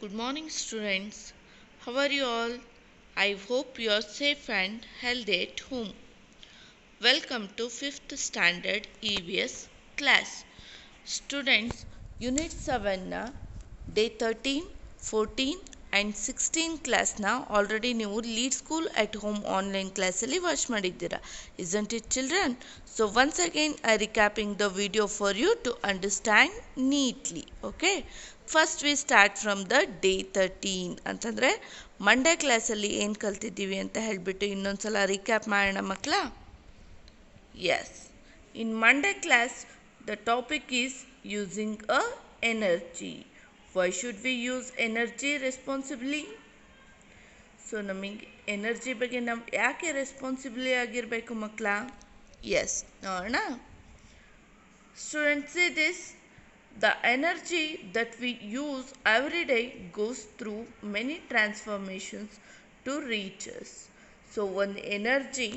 Good morning, students. How are you all? I hope you are safe and healthy at home. Welcome to 5th Standard EVS class. Students, Unit 7 na Day 13, 14 and 16 ಕ್ಲಾಸ್ನ already ನೀವು lead school at home online ಕ್ಲಾಸಲ್ಲಿ watch ಮಾಡಿದ್ದೀರಾ. Isn't it children? So once again I recapping the video for you to understand neatly. Okay? First we start from the day 13 ಅಂತಂದರೆ Monday ಕ್ಲಾಸಲ್ಲಿ ಏನು ಕಲ್ತಿದ್ದೀವಿ ಅಂತ ಹೇಳಿಬಿಟ್ಟು ಇನ್ನೊಂದ್ಸಲ ರೀಕ್ಯಾಪ್ ಮಾಡೋಣ ಮಕ್ಕಳ. Yes. In Monday class the topic is using a energy. Why should we use energy responsibly? So ನಮಗೆ ಎನರ್ಜಿ ಬಗ್ಗೆ ನಾವು ಯಾಕೆ ರೆಸ್ಪಾನ್ಸಿಬ್ಲಿ ಆಗಿರಬೇಕು ಮಕ್ಕಳ? ಎಸ್ ನೋಡೋಣ. Students see this. The energy that we use every day goes through many transformations to reach us. So ಒಂದು energy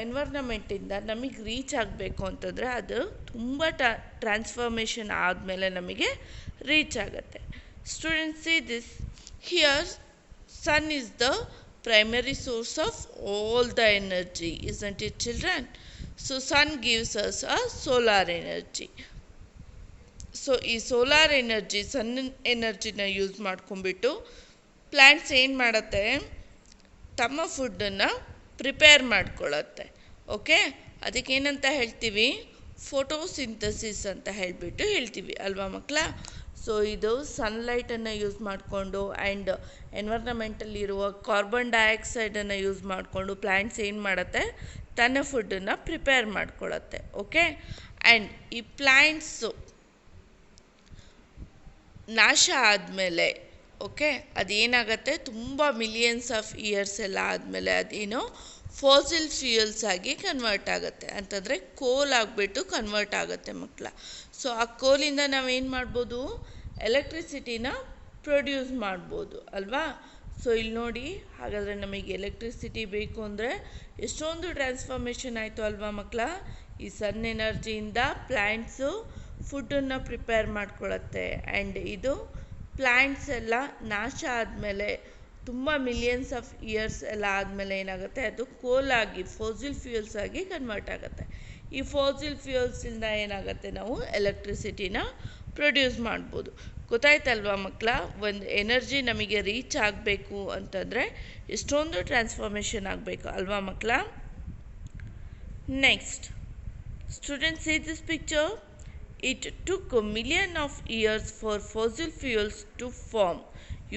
ಎನ್ವೈರ್ನಮೆಂಟಿಂದ ನಮಗೆ reach ಆಗಬೇಕು ಅಂತಂದರೆ ಅದು ತುಂಬ ಟ್ರಾನ್ಸ್ಫಾರ್ಮೇಷನ್ ಆದಮೇಲೆ ನಮಗೆ ರೀಚ್ ಆಗುತ್ತೆ. Students see this here sun is the primary source of all the energy, isn't it children? So sun gives us a solar energy. So ಈ ಸೋಲಾರ್ ಎನರ್ಜಿ ಸನ್ ಎನರ್ಜಿನ ಯೂಸ್ ಮಾಡ್ಕೊಂಡ್ಬಿಟ್ಟು ಪ್ಲ್ಯಾಂಟ್ಸ್ ಏನು ಮಾಡುತ್ತೆ, ತಮ್ಮ ಫುಡ್ಡನ್ನು ಪ್ರಿಪೇರ್ ಮಾಡ್ಕೊಳ್ಳುತ್ತೆ. ಓಕೆ, ಅದಕ್ಕೇನಂತ ಹೇಳ್ತೀವಿ, photosynthesis ಅಂತ ಹೇಳ್ತೀವಿ ಅಲ್ವಾ ಮಕ್ಕಳ. ಸೊ ಇದು ಸನ್ಲೈಟನ್ನು ಯೂಸ್ ಮಾಡಿಕೊಂಡು ಆ್ಯಂಡ್ ಎನ್ವೈರ್ನಮೆಂಟಲ್ಲಿರುವ ಕಾರ್ಬನ್ ಡೈಆಕ್ಸೈಡನ್ನು ಯೂಸ್ ಮಾಡಿಕೊಂಡು ಪ್ಲ್ಯಾಂಟ್ಸ್ ಏನು ಮಾಡುತ್ತೆ, ತನ್ನ ಫುಡ್ಡನ್ನು ಪ್ರಿಪೇರ್ ಮಾಡ್ಕೊಳ್ಳುತ್ತೆ. ಓಕೆ, ಆ್ಯಂಡ್ ಈ ಪ್ಲ್ಯಾಂಟ್ಸು ನಾಶ ಆದಮೇಲೆ ಓಕೆ ಅದೇನಾಗುತ್ತೆ, ತುಂಬ ಮಿಲಿಯನ್ಸ್ ಆಫ್ ಇಯರ್ಸ್ ಎಲ್ಲ ಆದಮೇಲೆ ಅದೇನೋ ಫಾಸಿಲ್ ಫ್ಯೂಯಲ್ಸ್ ಆಗಿ ಕನ್ವರ್ಟ್ ಆಗುತ್ತೆ, ಅಂತಂದರೆ ಕೋಲ್ ಆಗಿಬಿಟ್ಟು ಕನ್ವರ್ಟ್ ಆಗುತ್ತೆ ಮಕ್ಕಳ. ಸೊ ಆ ಕೋಲಿಂದ ನಾವೇನು ಮಾಡ್ಬೋದು, ಎಲೆಕ್ಟ್ರಿಸಿಟಿನ ಪ್ರೊಡ್ಯೂಸ್ ಮಾಡ್ಬೋದು ಅಲ್ವಾ. ಸೊ ಇಲ್ಲಿ ನೋಡಿ, ಹಾಗಾದರೆ ನಮಗೆ ಎಲೆಕ್ಟ್ರಿಸಿಟಿ ಬೇಕು ಅಂದರೆ ಎಷ್ಟೊಂದು ಟ್ರಾನ್ಸ್ಫಾರ್ಮೇಷನ್ ಆಯಿತು ಅಲ್ವಾ ಮಕ್ಕಳ. ಈ ಸನ್ ಎನರ್ಜಿಯಿಂದ ಪ್ಲ್ಯಾಂಟ್ಸು ಫುಡ್ಡನ್ನು ಪ್ರಿಪೇರ್ ಮಾಡ್ಕೊಳ್ಳುತ್ತೆ ಆ್ಯಂಡ್ ಇದು ಪ್ಲ್ಯಾಂಟ್ಸ್ ಎಲ್ಲ ನಾಶ ಆದಮೇಲೆ ತುಂಬ ಮಿಲಿಯನ್ಸ್ ಆಫ್ ಇಯರ್ಸ್ ಎಲ್ಲ ಆದಮೇಲೆ ಏನಾಗುತ್ತೆ, ಅದು ಕೋಲಾಗಿ ಫಾಸಿಲ್ ಫ್ಯೂಯಲ್ಸ್ ಆಗಿ ಕನ್ವರ್ಟ್ ಆಗುತ್ತೆ. ಈ ಫಾಸಿಲ್ ಫ್ಯೂಯಲ್ಸಿಂದ ಏನಾಗುತ್ತೆ, ನಾವು ಎಲೆಕ್ಟ್ರಿಸಿಟಿನ ಪ್ರೊಡ್ಯೂಸ್ ಮಾಡ್ಬೋದು. ಗೊತ್ತಾಯ್ತಲ್ವಾ ಮಕ್ಕಳ, ಒಂದು ಎನರ್ಜಿ ನಮಗೆ ರೀಚ್ ಆಗಬೇಕು ಅಂತಂದರೆ ಎಷ್ಟೊಂದು ಟ್ರಾನ್ಸ್ಫಾರ್ಮೇಷನ್ ಆಗಬೇಕು ಅಲ್ವಾ ಮಕ್ಕಳ. Next students see this picture. It took a million of years for fossil fuels to form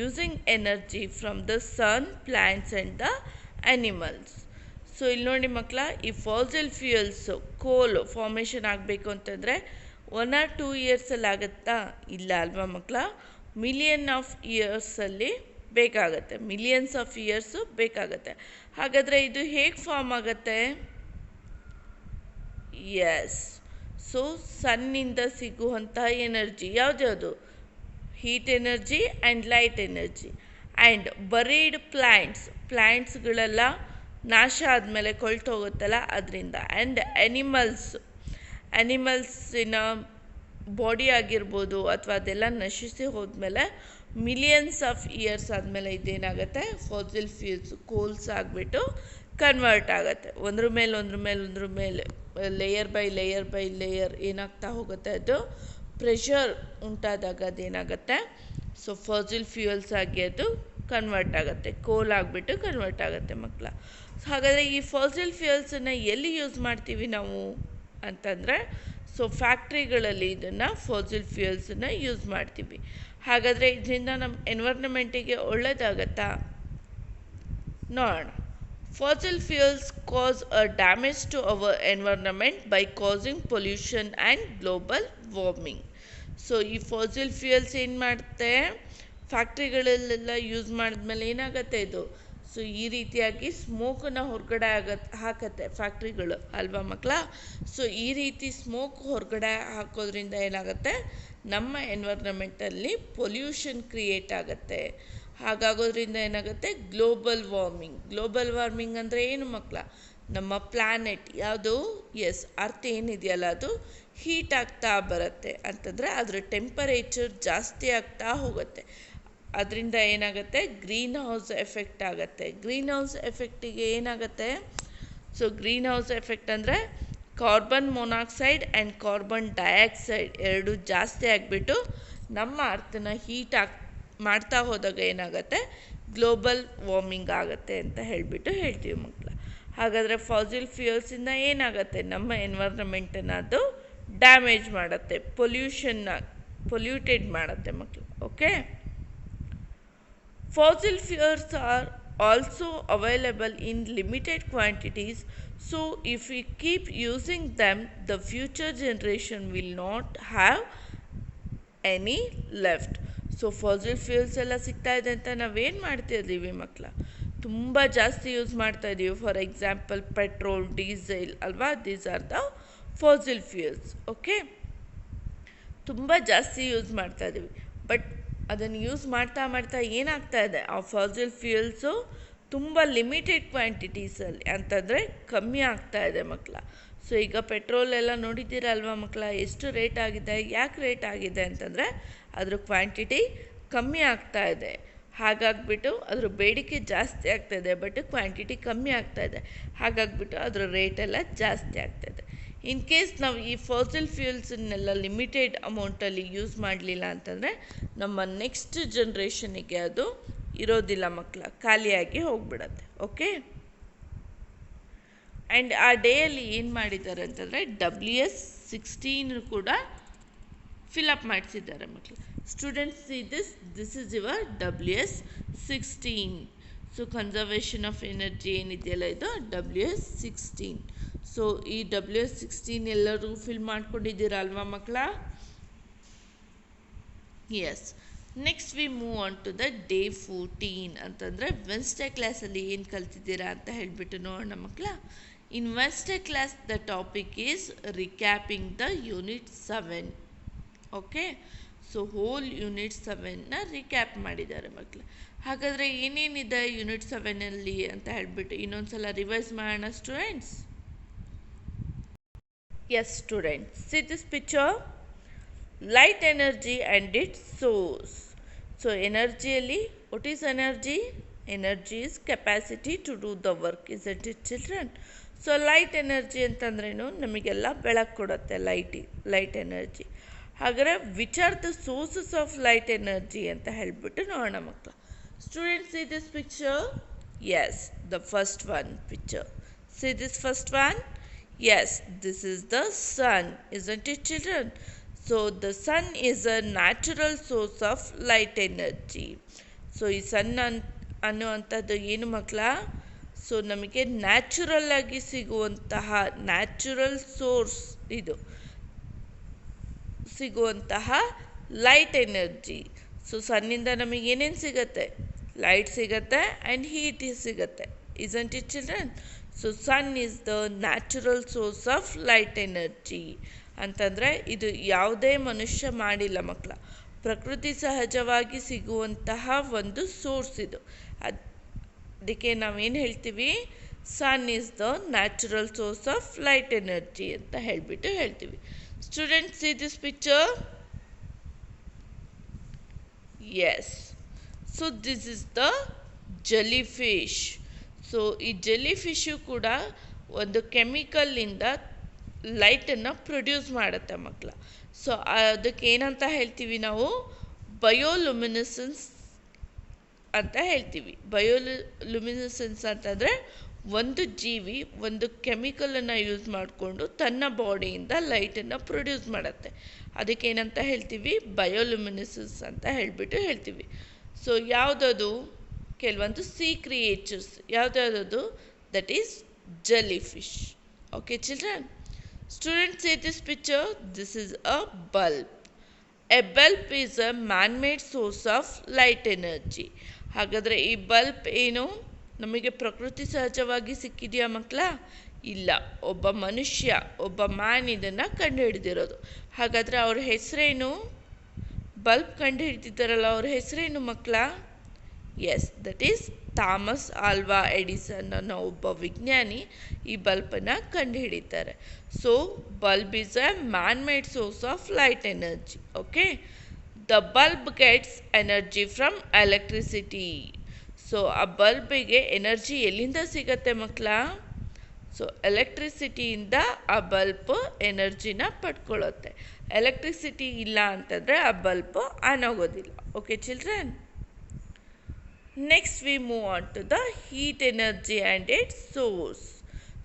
using energy from the sun, plants and the animals. So ಇಲ್ಲಿ ನೋಡಿ ಮಕ್ಕಳ, ಈ ಫಾಸಿಲ್ ಫ್ಯೂಯಲ್ಸು ಕೋಲ್ ಫಾರ್ಮೇಷನ್ ಆಗಬೇಕು ಅಂತಂದರೆ 1 or 2 ಇಯರ್ಸಲ್ಲಿ ಆಗುತ್ತಾ, ಇಲ್ಲ ಅಲ್ವಾ ಮಕ್ಕಳ, ಮಿಲಿಯನ್ ಆಫ್ ಇಯರ್ಸಲ್ಲಿ ಬೇಕಾಗತ್ತೆ, ಮಿಲಿಯನ್ಸ್ ಆಫ್ ಇಯರ್ಸು ಬೇಕಾಗತ್ತೆ. ಹಾಗಾದರೆ ಇದು ಹೇಗೆ ಫಾರ್ಮ್ ಆಗುತ್ತೆ? ಎಸ್, ಸೊ ಸನ್ನಿಂದ ಸಿಗುವಂಥ ಎನರ್ಜಿ ಯಾವ್ದ್ಯಾವುದು, heat energy and light energy and buried ಪ್ಲ್ಯಾಂಟ್ಸ್ಗಳೆಲ್ಲ ನಾಶ ಆದಮೇಲೆ ಕೊಳ್ತೋಗುತ್ತಲ್ಲ ಅದರಿಂದ, ಆ್ಯಂಡ್ ಅನಿಮಲ್ಸಿನ ಬಾಡಿ ಆಗಿರ್ಬೋದು ಅಥವಾ ಅದೆಲ್ಲ ನಶಿಸಿ ಹೋದ್ಮೇಲೆ ಮಿಲಿಯನ್ಸ್ ಆಫ್ ಇಯರ್ಸ್ ಆದಮೇಲೆ ಇದೇನಾಗುತ್ತೆ, ಫಾಸಿಲ್ ಫ್ಯೂಲ್ಸ್ ಕೋಲ್ಸ್ ಆಗಿಬಿಟ್ಟು ಕನ್ವರ್ಟ್ ಆಗುತ್ತೆ. ಒಂದ್ರ ಮೇಲೆ ಲೇಯರ್ ಬೈ ಲೇಯರ್ ಏನಾಗ್ತಾ ಹೋಗುತ್ತೆ, ಅದು ಪ್ರೆಷರ್ ಉಂಟಾದಾಗ ಅದೇನಾಗುತ್ತೆ, ಸೊ ಫಾಸಿಲ್ ಫ್ಯೂಯಲ್ಸ್ ಆಗಿ ಅದು ಕನ್ವರ್ಟ್ ಆಗುತ್ತೆ, ಕೋಲ್ ಆಗಿಬಿಟ್ಟು ಕನ್ವರ್ಟ್ ಆಗುತ್ತೆ ಮಕ್ಕಳ. ಹಾಗಾದರೆ ಈ ಫಾಸಿಲ್ ಫ್ಯೂಯಲ್ಸನ್ನು ಎಲ್ಲಿ ಯೂಸ್ ಮಾಡ್ತೀವಿ ನಾವು ಅಂತಂದರೆ, ಸೊ ಫ್ಯಾಕ್ಟ್ರಿಗಳಲ್ಲಿ ಇದನ್ನು ಫಾಸಿಲ್ ಫ್ಯೂಯಲ್ಸನ್ನು ಯೂಸ್ ಮಾಡ್ತೀವಿ. ಹಾಗಾದರೆ ಇದರಿಂದ ನಮ್ಮ ಎನ್ವೈರ್ನಮೆಂಟಿಗೆ ಒಳ್ಳೆಯದಾಗತ್ತಾ ನೋಡೋಣ. Fossil fuels cause a damage to our environment by causing pollution and global warming. So ಈ ಫಾಸಿಲ್ ಫ್ಯೂಯಲ್ಸ್ ಏನು ಮಾಡುತ್ತೆ, ಫ್ಯಾಕ್ಟ್ರಿಗಳಲ್ಲೆಲ್ಲ ಯೂಸ್ ಮಾಡಿದ್ಮೇಲೆ ಏನಾಗುತ್ತೆ ಇದು, ಸೊ ಈ ರೀತಿಯಾಗಿ ಸ್ಮೋಕನ್ನು ಹೊರಗಡೆ ಹಾಕತ್ತೆ ಫ್ಯಾಕ್ಟ್ರಿಗಳು ಅಲ್ವಾ ಮಕ್ಕಳ. ಸೊ ಈ ರೀತಿ ಸ್ಮೋಕ್ ಹೊರಗಡೆ ಹಾಕೋದ್ರಿಂದ ಏನಾಗುತ್ತೆ, ನಮ್ಮ ಎನ್ವೈರ್ನಮೆಂಟಲ್ಲಿ ಪೊಲ್ಯೂಷನ್ ಕ್ರಿಯೇಟ್ ಆಗುತ್ತೆ. ಹಾಗಾಗೋದ್ರಿಂದ ಏನಾಗುತ್ತೆ, ಗ್ಲೋಬಲ್ ವಾರ್ಮಿಂಗ್ ಅಂದರೆ ಏನು ಮಕ್ಕಳ, ನಮ್ಮ ಪ್ಲ್ಯಾನೆಟ್ ಯಾವುದು, ಎಸ್ ಅರ್ತ್ ಏನಿದೆಯಲ್ಲ ಅದು ಹೀಟ್ ಆಗ್ತಾ ಬರುತ್ತೆ ಅಂತಂದರೆ ಅದರ ಟೆಂಪರೇಚರ್ ಜಾಸ್ತಿ ಆಗ್ತಾ ಹೋಗುತ್ತೆ. ಅದರಿಂದ ಏನಾಗುತ್ತೆ, ಗ್ರೀನ್ ಹೌಸ್ ಎಫೆಕ್ಟ್ ಆಗುತ್ತೆ. ಗ್ರೀನ್ ಹೌಸ್ ಎಫೆಕ್ಟಿಗೆ ಏನಾಗುತ್ತೆ, ಸೊ ಗ್ರೀನ್ ಹೌಸ್ ಎಫೆಕ್ಟ್ ಅಂದರೆ carbon monoxide and carbon dioxide ಎರಡು ಜಾಸ್ತಿ ಆಗಿಬಿಟ್ಟು ನಮ್ಮ ಅರ್ಥನ ಮಾಡ್ತಾ ಹೋದಾಗ ಏನಾಗುತ್ತೆ, ಗ್ಲೋಬಲ್ ವಾರ್ಮಿಂಗ್ ಆಗುತ್ತೆ ಅಂತ ಹೇಳ್ತೀವಿ ಮಕ್ಕಳ. ಹಾಗಾದರೆ ಫಾಸಿಲ್ ಫ್ಯೂಯಲ್ಸಿಂದ ಏನಾಗುತ್ತೆ, ನಮ್ಮ ಎನ್ವೈರನ್ಮೆಂಟನ್ನು ಅದು ಡ್ಯಾಮೇಜ್ ಮಾಡುತ್ತೆ, ಪೊಲ್ಯೂಟೆಡ್ ಮಾಡುತ್ತೆ ಮಕ್ಕಳು. Okay, fossil fuels are also available in limited quantities, so if we keep using them, the future generation will not have any left. So fossil fuels ಎಲ್ಲ ಸಿಗ್ತಾ ಇದೆ ಅಂತ ನಾವೇನು ಮಾಡ್ತಿದ್ದೀವಿ ಮಕ್ಕಳ, ತುಂಬ ಜಾಸ್ತಿ ಯೂಸ್ ಮಾಡ್ತಾ ಇದ್ದೀವಿ. ಫಾರ್ ಎಕ್ಸಾಂಪಲ್ ಪೆಟ್ರೋಲ್, ಡೀಸೆಲ್ ಅಲ್ವಾ, these are the fossil fuels. Okay, ತುಂಬ ಜಾಸ್ತಿ ಯೂಸ್ ಮಾಡ್ತಾ ಇದ್ದೀವಿ. ಬಟ್ ಅದನ್ನು ಯೂಸ್ ಮಾಡ್ತಾ ಏನಾಗ್ತಾ ಇದೆ, ಆ ಫಾಸಿಲ್ ಫ್ಯೂಯಲ್ಸು ತುಂಬ ಲಿಮಿಟೆಡ್ ಕ್ವಾಂಟಿಟೀಸಲ್ಲಿ ಅಂತಂದರೆ ಕಮ್ಮಿ ಆಗ್ತಾ ಇದೆ ಮಕ್ಕಳ. ಸೊ ಈಗ ಪೆಟ್ರೋಲ್ ಎಲ್ಲ ನೋಡಿದ್ದೀರಲ್ವ ಮಕ್ಕಳ, ಎಷ್ಟು ರೇಟ್ ಆಗಿದೆ. ಯಾಕೆ ರೇಟ್ ಆಗಿದೆ ಅಂತಂದರೆ ಅದ್ರ ಕ್ವಾಂಟಿಟಿ ಕಮ್ಮಿ ಆಗ್ತಾ ಇದೆ. ಹಾಗಾಗಿಬಿಟ್ಟು ಅದ್ರ ಬೇಡಿಕೆ ಜಾಸ್ತಿ ಆಗ್ತಾಯಿದೆ, ಬಟ್ ಕ್ವಾಂಟಿಟಿ ಕಮ್ಮಿ ಆಗ್ತಾಯಿದೆ. ಹಾಗಾಗಿಬಿಟ್ಟು ಅದರ ರೇಟೆಲ್ಲ ಜಾಸ್ತಿ ಆಗ್ತಾಯಿದೆ. ಇನ್ ಕೇಸ್ ನಾವು ಈ ಫಾಸಿಲ್ ಫ್ಯೂಲ್ಸನ್ನೆಲ್ಲ ಲಿಮಿಟೆಡ್ ಅಮೌಂಟಲ್ಲಿ ಯೂಸ್ ಮಾಡಲಿಲ್ಲ ಅಂತಂದರೆ ನಮ್ಮ ನೆಕ್ಸ್ಟ್ ಜನ್ರೇಷನಿಗೆ ಅದು ಇರೋದಿಲ್ಲ ಮಕ್ಕಳ, ಖಾಲಿಯಾಗಿ ಹೋಗ್ಬಿಡತ್ತೆ. ಓಕೆ, ಆ್ಯಂಡ್ ಆ ಡೇಯಲ್ಲಿ ಏನು ಮಾಡಿದ್ದಾರೆ ಅಂತಂದರೆ WS16 ಕೂಡ ಫಿಲಪ್ ಮಾಡಿಸಿದ್ದಾರೆ ಮಕ್ಕಳು. Students see this is your WS16. So conservation of energy ಏನಿದೆಯಲ್ಲ ಇದು WS16. ಸೊ ಈ WS16 ಎಲ್ಲರೂ ಫಿಲ್ ಮಾಡ್ಕೊಂಡಿದ್ದೀರಾ ಅಲ್ವಾ ಮಕ್ಕಳ? Yes. Next we move on to the day 14 ಅಂತಂದರೆ ವೆನ್ಸ್ಡೇ ಕ್ಲಾಸಲ್ಲಿ ಏನು ಕಲ್ತಿದ್ದೀರಾ ಅಂತ ಹೇಳಿಬಿಟ್ಟು ನೋಡೋಣ ಮಕ್ಕಳ. In Wednesday class the topic is recapping the unit 7. Okay, so whole unit 7ನ ರಿಕ್ಯಾಪ್ ಮಾಡಿದ್ದಾರೆ ಮಕ್ಕಳು. ಹಾಗಾದರೆ ಏನೇನಿದೆ ಯೂನಿಟ್ 7ಅಲ್ಲಿ ಅಂತ ಹೇಳಿಬಿಟ್ಟು ಇನ್ನೊಂದ್ಸಲ ರಿವೈಸ್ ಮಾಡೋಣ students. Yes students, see this picture, light energy and its source. So energy, what is energy? Energy is capacity to do the work, isn't it children? So light energy ಅಂತಂದ್ರೇನು, ನಮಗೆಲ್ಲ ಬೆಳಕು ಕೊಡುತ್ತೆ light energy. ಹಾಗಾದರೆ which are the sources of light energy ಅಂತ ಹೇಳಿಬಿಟ್ಟು ನೋಡೋಣ ಮಕ್ಕಳು. Students see this picture? Yes, the first one picture. See this first one? Yes, this is the sun, isn't it children? So the sun is a natural source of light energy. So ಈ ಸನ್ ಅನ್ನುವಂಥದ್ದು ಏನು ಮಕ್ಕಳ, so ನಮಗೆ natural ಆಗಿ ಸಿಗುವಂತಹ natural source, ಇದು ಸಿಗುವಂತಹ light energy. So ಸನ್ನಿಂದ ನಮಗೆ ಏನೇನು ಸಿಗುತ್ತೆ, ಲೈಟ್ ಸಿಗುತ್ತೆ ಆ್ಯಂಡ್ ಹೀಟ್ ಸಿಗುತ್ತೆ, isn't it children? So sun is the natural source of light energy ಅಂತಂದರೆ ಇದು ಯಾವುದೇ ಮನುಷ್ಯ ಮಾಡಿಲ್ಲ ಮಕ್ಕಳ, ಪ್ರಕೃತಿ ಸಹಜವಾಗಿ ಸಿಗುವಂತಹ ಒಂದು ಸೋರ್ಸ್ ಇದು. ಅದಕ್ಕೆ ನಾವೇನು ಹೇಳ್ತೀವಿ, sun is the natural source of light energy ಅಂತ ಹೇಳ್ತೀವಿ. Students see this picture? Yes. So this is the jelly fish. So ಈ ಜೆಲಿ ಫಿಶು ಕೂಡ ಒಂದು ಕೆಮಿಕಲ್ಲಿಂದ ಲೈಟನ್ನು ಪ್ರೊಡ್ಯೂಸ್ ಮಾಡುತ್ತೆ ಮಕ್ಕಳ. ಸೊ ಅದಕ್ಕೆ ಏನಂತ ಹೇಳ್ತೀವಿ ನಾವು, ಬಯೋಲುಮಿನೆಸೆನ್ಸ್ ಅಂತ ಹೇಳ್ತೀವಿ. ಬಯೋಲುಮಿನೆಸೆನ್ಸ್ ಅಂತಂದರೆ ಒಂದು ಜೀವಿ ಒಂದು ಕೆಮಿಕಲನ್ನು ಯೂಸ್ ಮಾಡಿಕೊಂಡು ತನ್ನ ಬಾಡಿಯಿಂದ ಲೈಟನ್ನು ಪ್ರೊಡ್ಯೂಸ್ ಮಾಡುತ್ತೆ. ಅದಕ್ಕೇನಂತ ಹೇಳ್ತೀವಿ, ಬಯೋಲುಮಿನೆಸೆನ್ಸ್ ಅಂತ ಹೇಳ್ತೀವಿ. ಸೊ ಯಾವುದದು, ಕೆಲವೊಂದು ಸಿ ಕ್ರಿಯೇಚರ್ಸ್, ಯಾವುದ್ಯಾವುದು, that is jelly fish. Okay children. Students see this picture? This is a bulb. A bulb is a man-made source of light energy. ಹಾಗಾದರೆ ಈ ಬಲ್ಬ್ ಏನು, ನಮಗೆ ಪ್ರಕೃತಿ ಸಹಜವಾಗಿ ಸಿಕ್ಕಿದೆಯಾ ಮಕ್ಕಳ? ಇಲ್ಲ, ಒಬ್ಬ ಮನುಷ್ಯ, ಒಬ್ಬ ಮ್ಯಾನ್ ಇದನ್ನು ಕಂಡುಹಿಡಿದಿರೋದು. ಹಾಗಾದರೆ ಅವ್ರ ಹೆಸರೇನು, ಬಲ್ಬ್ ಕಂಡುಹಿಡಿದಿದ್ದಾರಲ್ಲ ಅವ್ರ ಹೆಸರೇನು ಮಕ್ಕಳ? Yes, that is Thomas Alva Edison ಅನ್ನೋ ಒಬ್ಬ ವಿಜ್ಞಾನಿ ಈ ಬಲ್ಬನ್ನು ಕಂಡುಹಿಡಿತಾರೆ. So bulb is a man made source of light energy. Okay, the bulb gets energy from electricity. So ಆ ಬಲ್ಬಿಗೆ ಎನರ್ಜಿ ಎಲ್ಲಿಂದ ಸಿಗತ್ತೆ ಮಕ್ಕಳ? ಸೊ ಎಲೆಕ್ಟ್ರಿಸಿಟಿಯಿಂದ ಆ ಬಲ್ಬ್ ಎನರ್ಜಿನ ಪಡ್ಕೊಳ್ಳುತ್ತೆ. ಎಲೆಕ್ಟ್ರಿಸಿಟಿ ಇಲ್ಲ ಅಂತಂದರೆ ಆ ಬಲ್ಬ್ ಆನ್ ಆಗೋದಿಲ್ಲ. Okay children, next we move on to the heat energy and its source.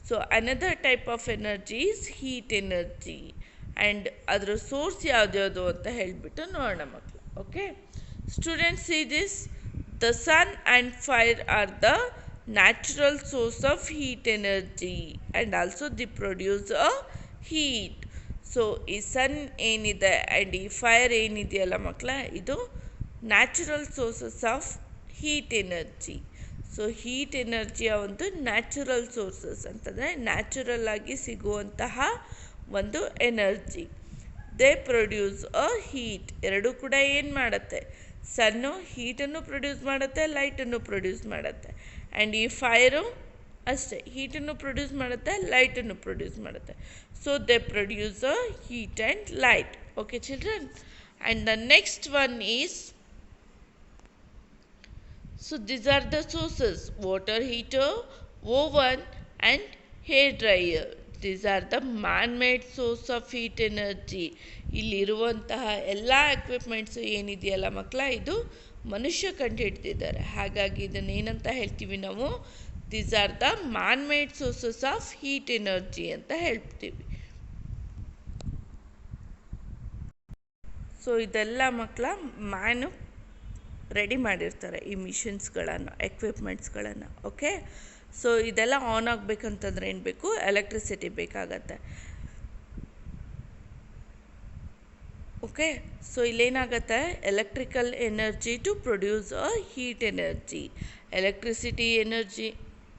So another type of energy is heat energy and ಅದರ ಸೋರ್ಸ್ ಯಾವ್ದ್ಯಾವುದು ಅಂತ ಹೇಳಿಬಿಟ್ಟು ನೋಡೋಣ ಮಕ್ಕಳು. Okay students, see this, the sun and fire are the natural source of heat energy and also they produce a heat. So ಈ sun ಏನಿದೆ and ಈ fire ಏನಿದೆಯಲ್ಲ ಮಕ್ಕಳ, ಇದು natural sources of heat energy. So heat ಎನರ್ಜಿಯ ಒಂದು natural sources ಅಂತಂದರೆ natural ಆಗಿ ಸಿಗುವಂತಹ ಒಂದು energy. They produce a heat. ಎರಡೂ ಕೂಡ ಏನು ಮಾಡುತ್ತೆ? ಸನ್ನು ಹೀಟನ್ನು ಪ್ರೊಡ್ಯೂಸ್ ಮಾಡುತ್ತೆ, ಲೈಟನ್ನು ಪ್ರೊಡ್ಯೂಸ್ ಮಾಡುತ್ತೆ. ಆ್ಯಂಡ್ ಈ ಫೈರು ಅಷ್ಟೇ, ಹೀಟನ್ನು ಪ್ರೊಡ್ಯೂಸ್ ಮಾಡುತ್ತೆ, ಲೈಟನ್ನು ಪ್ರೊಡ್ಯೂಸ್ ಮಾಡುತ್ತೆ. So they produce a heat and light. Okay children, and the next one is, so these are the sources: water heater, oven and hair dryer. These are the man made source of heat energy. ಇಲ್ಲಿರುವಂತಹ ಎಲ್ಲ equipments ಏನಿದೆಯಲ್ಲ ಮಕ್ಕಳ, ಇದು ಮನುಷ್ಯ ಕಂಡುಹಿಡ್ದಿದ್ದಾರೆ. ಹಾಗಾಗಿ ಇದನ್ನು ಏನಂತ ಹೇಳ್ತೀವಿ ನಾವು? These are the man made sources of heat energy ಅಂತ ಹೇಳ್ತೀವಿ. ಸೊ ಇದೆಲ್ಲ ಮಕ್ಕಳ ಮ್ಯಾನು ರೆಡಿ ಮಾಡಿರ್ತಾರೆ ಈ ಮಿಷನ್ಸ್ಗಳನ್ನು, ಎಕ್ವಿಪ್ಮೆಂಟ್ಸ್ಗಳನ್ನು. ಓಕೆ, ಸೊ ಇದೆಲ್ಲ ಆನ್ ಆಗಬೇಕಂತಂದ್ರೆ ಏನು ಬೇಕು? ಎಲೆಕ್ಟ್ರಿಸಿಟಿ ಬೇಕಾಗತ್ತೆ. ಓಕೆ, ಸೊ ಇಲ್ಲೇನಾಗತ್ತೆ? Electrical energy to produce a heat energy.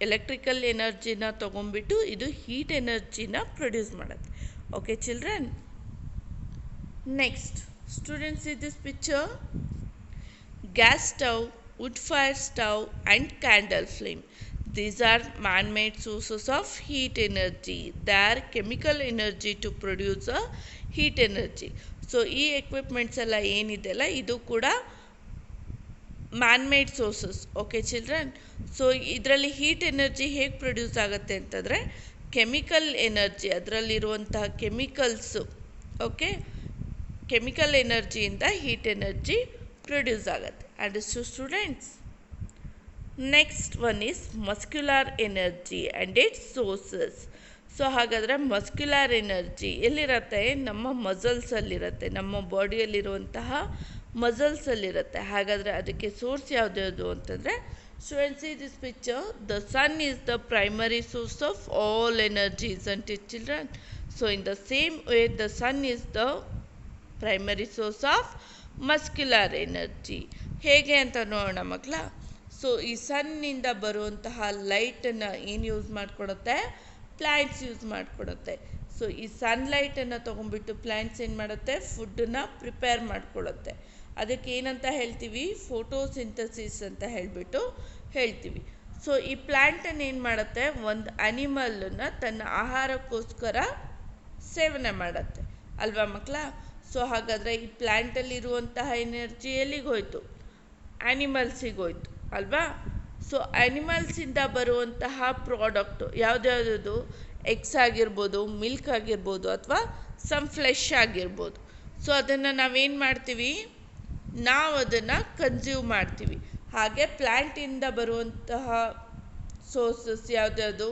Electrical ಎನರ್ಜಿನ ತೊಗೊಂಡ್ಬಿಟ್ಟು ಇದು ಹೀಟ್ ಎನರ್ಜಿನ ಪ್ರೊಡ್ಯೂಸ್ ಮಾಡುತ್ತೆ. Okay children, next students, in this picture, gas stove, wood fire stove and candle flame. These are man-made sources of heat energy. They are chemical energy to produce a heat energy. So ಈ equipments ಎಲ್ಲ ಏನಿದೆಯಲ್ಲ ಇದು ಕೂಡ man made sources. Okay children, so ಇದರಲ್ಲಿ heat energy ಹೇಗೆ produce ಆಗುತ್ತೆ ಅಂತಂದರೆ chemical energy, ಅದರಲ್ಲಿರುವಂತಹ ಕೆಮಿಕಲ್ಸು, ಓಕೆ, ಕೆಮಿಕಲ್ ಎನರ್ಜಿಯಿಂದ ಹೀಟ್ ಎನರ್ಜಿ ಪ್ರೊಡ್ಯೂಸ್ ಆಗುತ್ತೆ. And so students, next one is muscular energy and its sources. So ಹಾಗಾದರೆ ಮಸ್ಕ್ಯುಲರ್ ಎನರ್ಜಿ ಎಲ್ಲಿರುತ್ತೆ? ನಮ್ಮ ಮಸಲ್ಸಲ್ಲಿರುತ್ತೆ, ನಮ್ಮ ಬಾಡಿಯಲ್ಲಿರುವಂತಹ ಮಸಲ್ಸಲ್ಲಿರುತ್ತೆ. ಹಾಗಾದರೆ ಅದಕ್ಕೆ ಸೋರ್ಸ್ ಯಾವುದ್ಯಾವುದು ಅಂತಂದರೆ, students see this picture, the sun is the primary source of all energy, isn't it children? So in the same way the sun is the primary source of muscular energy. ಹೇಗೆ ಅಂತ ನೋಡೋಣ ಮಕ್ಕಳ. So ಈ ಸನ್ನಿಂದ ಬರುವಂತಹ ಲೈಟನ್ನು ಏನು use ಮಾಡಿಕೊಡುತ್ತೆ? Plants use ಮಾಡಿಕೊಡುತ್ತೆ. ಸೊ ಈ ಸನ್ಲೈಟನ್ನು ತೊಗೊಂಡ್ಬಿಟ್ಟು ಪ್ಲ್ಯಾಂಟ್ಸ್ ಏನು ಮಾಡುತ್ತೆ? ಫುಡ್ಡನ್ನು ಪ್ರಿಪೇರ್ ಮಾಡಿಕೊಳ್ಳುತ್ತೆ. ಅದಕ್ಕೆ ಏನಂತ ಹೇಳ್ತೀವಿ? ಫೋಟೋಸಿಂಥಸಿಸ್ ಅಂತ ಹೇಳ್ತೀವಿ. ಸೊ ಈ ಪ್ಲ್ಯಾಂಟನ್ನು ಏನು ಮಾಡುತ್ತೆ? ಒಂದು ಅನಿಮಲನ್ನು ತನ್ನ ಆಹಾರಕ್ಕೋಸ್ಕರ ಸೇವನೆ ಮಾಡುತ್ತೆ ಅಲ್ವಾ ಮಕ್ಕಳ? ಸೊ ಹಾಗಾದರೆ ಈ ಪ್ಲ್ಯಾಂಟಲ್ಲಿರುವಂತಹ ಎನರ್ಜಿ ಎಲ್ಲಿಗೆ ಹೋಯಿತು? ಆ್ಯನಿಮಲ್ಸಿಗೆ ಹೋಯ್ತು ಅಲ್ವಾ? ಸೊ ಆ್ಯನಿಮಲ್ಸಿಂದ ಬರುವಂತಹ ಪ್ರಾಡಕ್ಟು ಯಾವುದ್ಯಾವುದು? ಎಗ್ಸ್ ಆಗಿರ್ಬೋದು, ಮಿಲ್ಕ್ ಆಗಿರ್ಬೋದು, ಅಥವಾ ಸಮ್ ಫ್ಲೆಶ್ ಆಗಿರ್ಬೋದು. ಸೊ ಅದನ್ನು ನಾವೇನು ಮಾಡ್ತೀವಿ? ನಾವು ಅದನ್ನು ಕನ್ಸ್ಯೂಮ್ ಮಾಡ್ತೀವಿ. ಹಾಗೆ ಪ್ಲ್ಯಾಂಟಿಂದ ಬರುವಂತಹ ಸೋರ್ಸಸ್ ಯಾವುದ್ಯಾವುದು?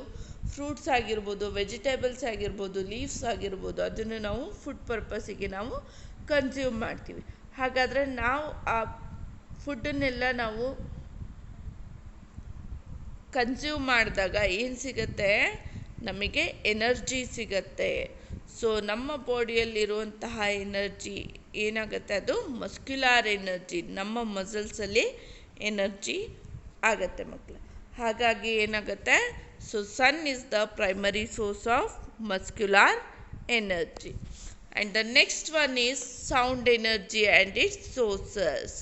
ಫ್ರೂಟ್ಸ್ ಆಗಿರ್ಬೋದು, ವೆಜಿಟೇಬಲ್ಸ್ ಆಗಿರ್ಬೋದು, ಲೀವ್ಸ್ ಆಗಿರ್ಬೋದು, ಅದನ್ನು ನಾವು ಫುಡ್ ಪರ್ಪಸ್ಸಿಗೆ ನಾವು ಕನ್ಸ್ಯೂಮ್ ಮಾಡ್ತೀವಿ. ಹಾಗಾದರೆ ನಾವು ಆ ಫುಡ್ಡನ್ನೆಲ್ಲ ನಾವು ಕನ್ಸ್ಯೂಮ್ ಮಾಡಿದಾಗ ಏನು ಸಿಗುತ್ತೆ? ನಮಗೆ ಎನರ್ಜಿ ಸಿಗತ್ತೆ. ಸೊ ನಮ್ಮ ಬಾಡಿಯಲ್ಲಿರುವಂತಹ ಎನರ್ಜಿ ಏನಾಗುತ್ತೆ? ಅದು ಮಸ್ಕ್ಯುಲಾರ್ ಎನರ್ಜಿ, ನಮ್ಮ ಮಸಲ್ಸಲ್ಲಿ ಎನರ್ಜಿ ಆಗತ್ತೆ ಮಕ್ಕಳು. ಹಾಗಾಗಿ ಏನಾಗುತ್ತೆ? So sun is the primary source of muscular energy. And the next one is sound energy and its sources.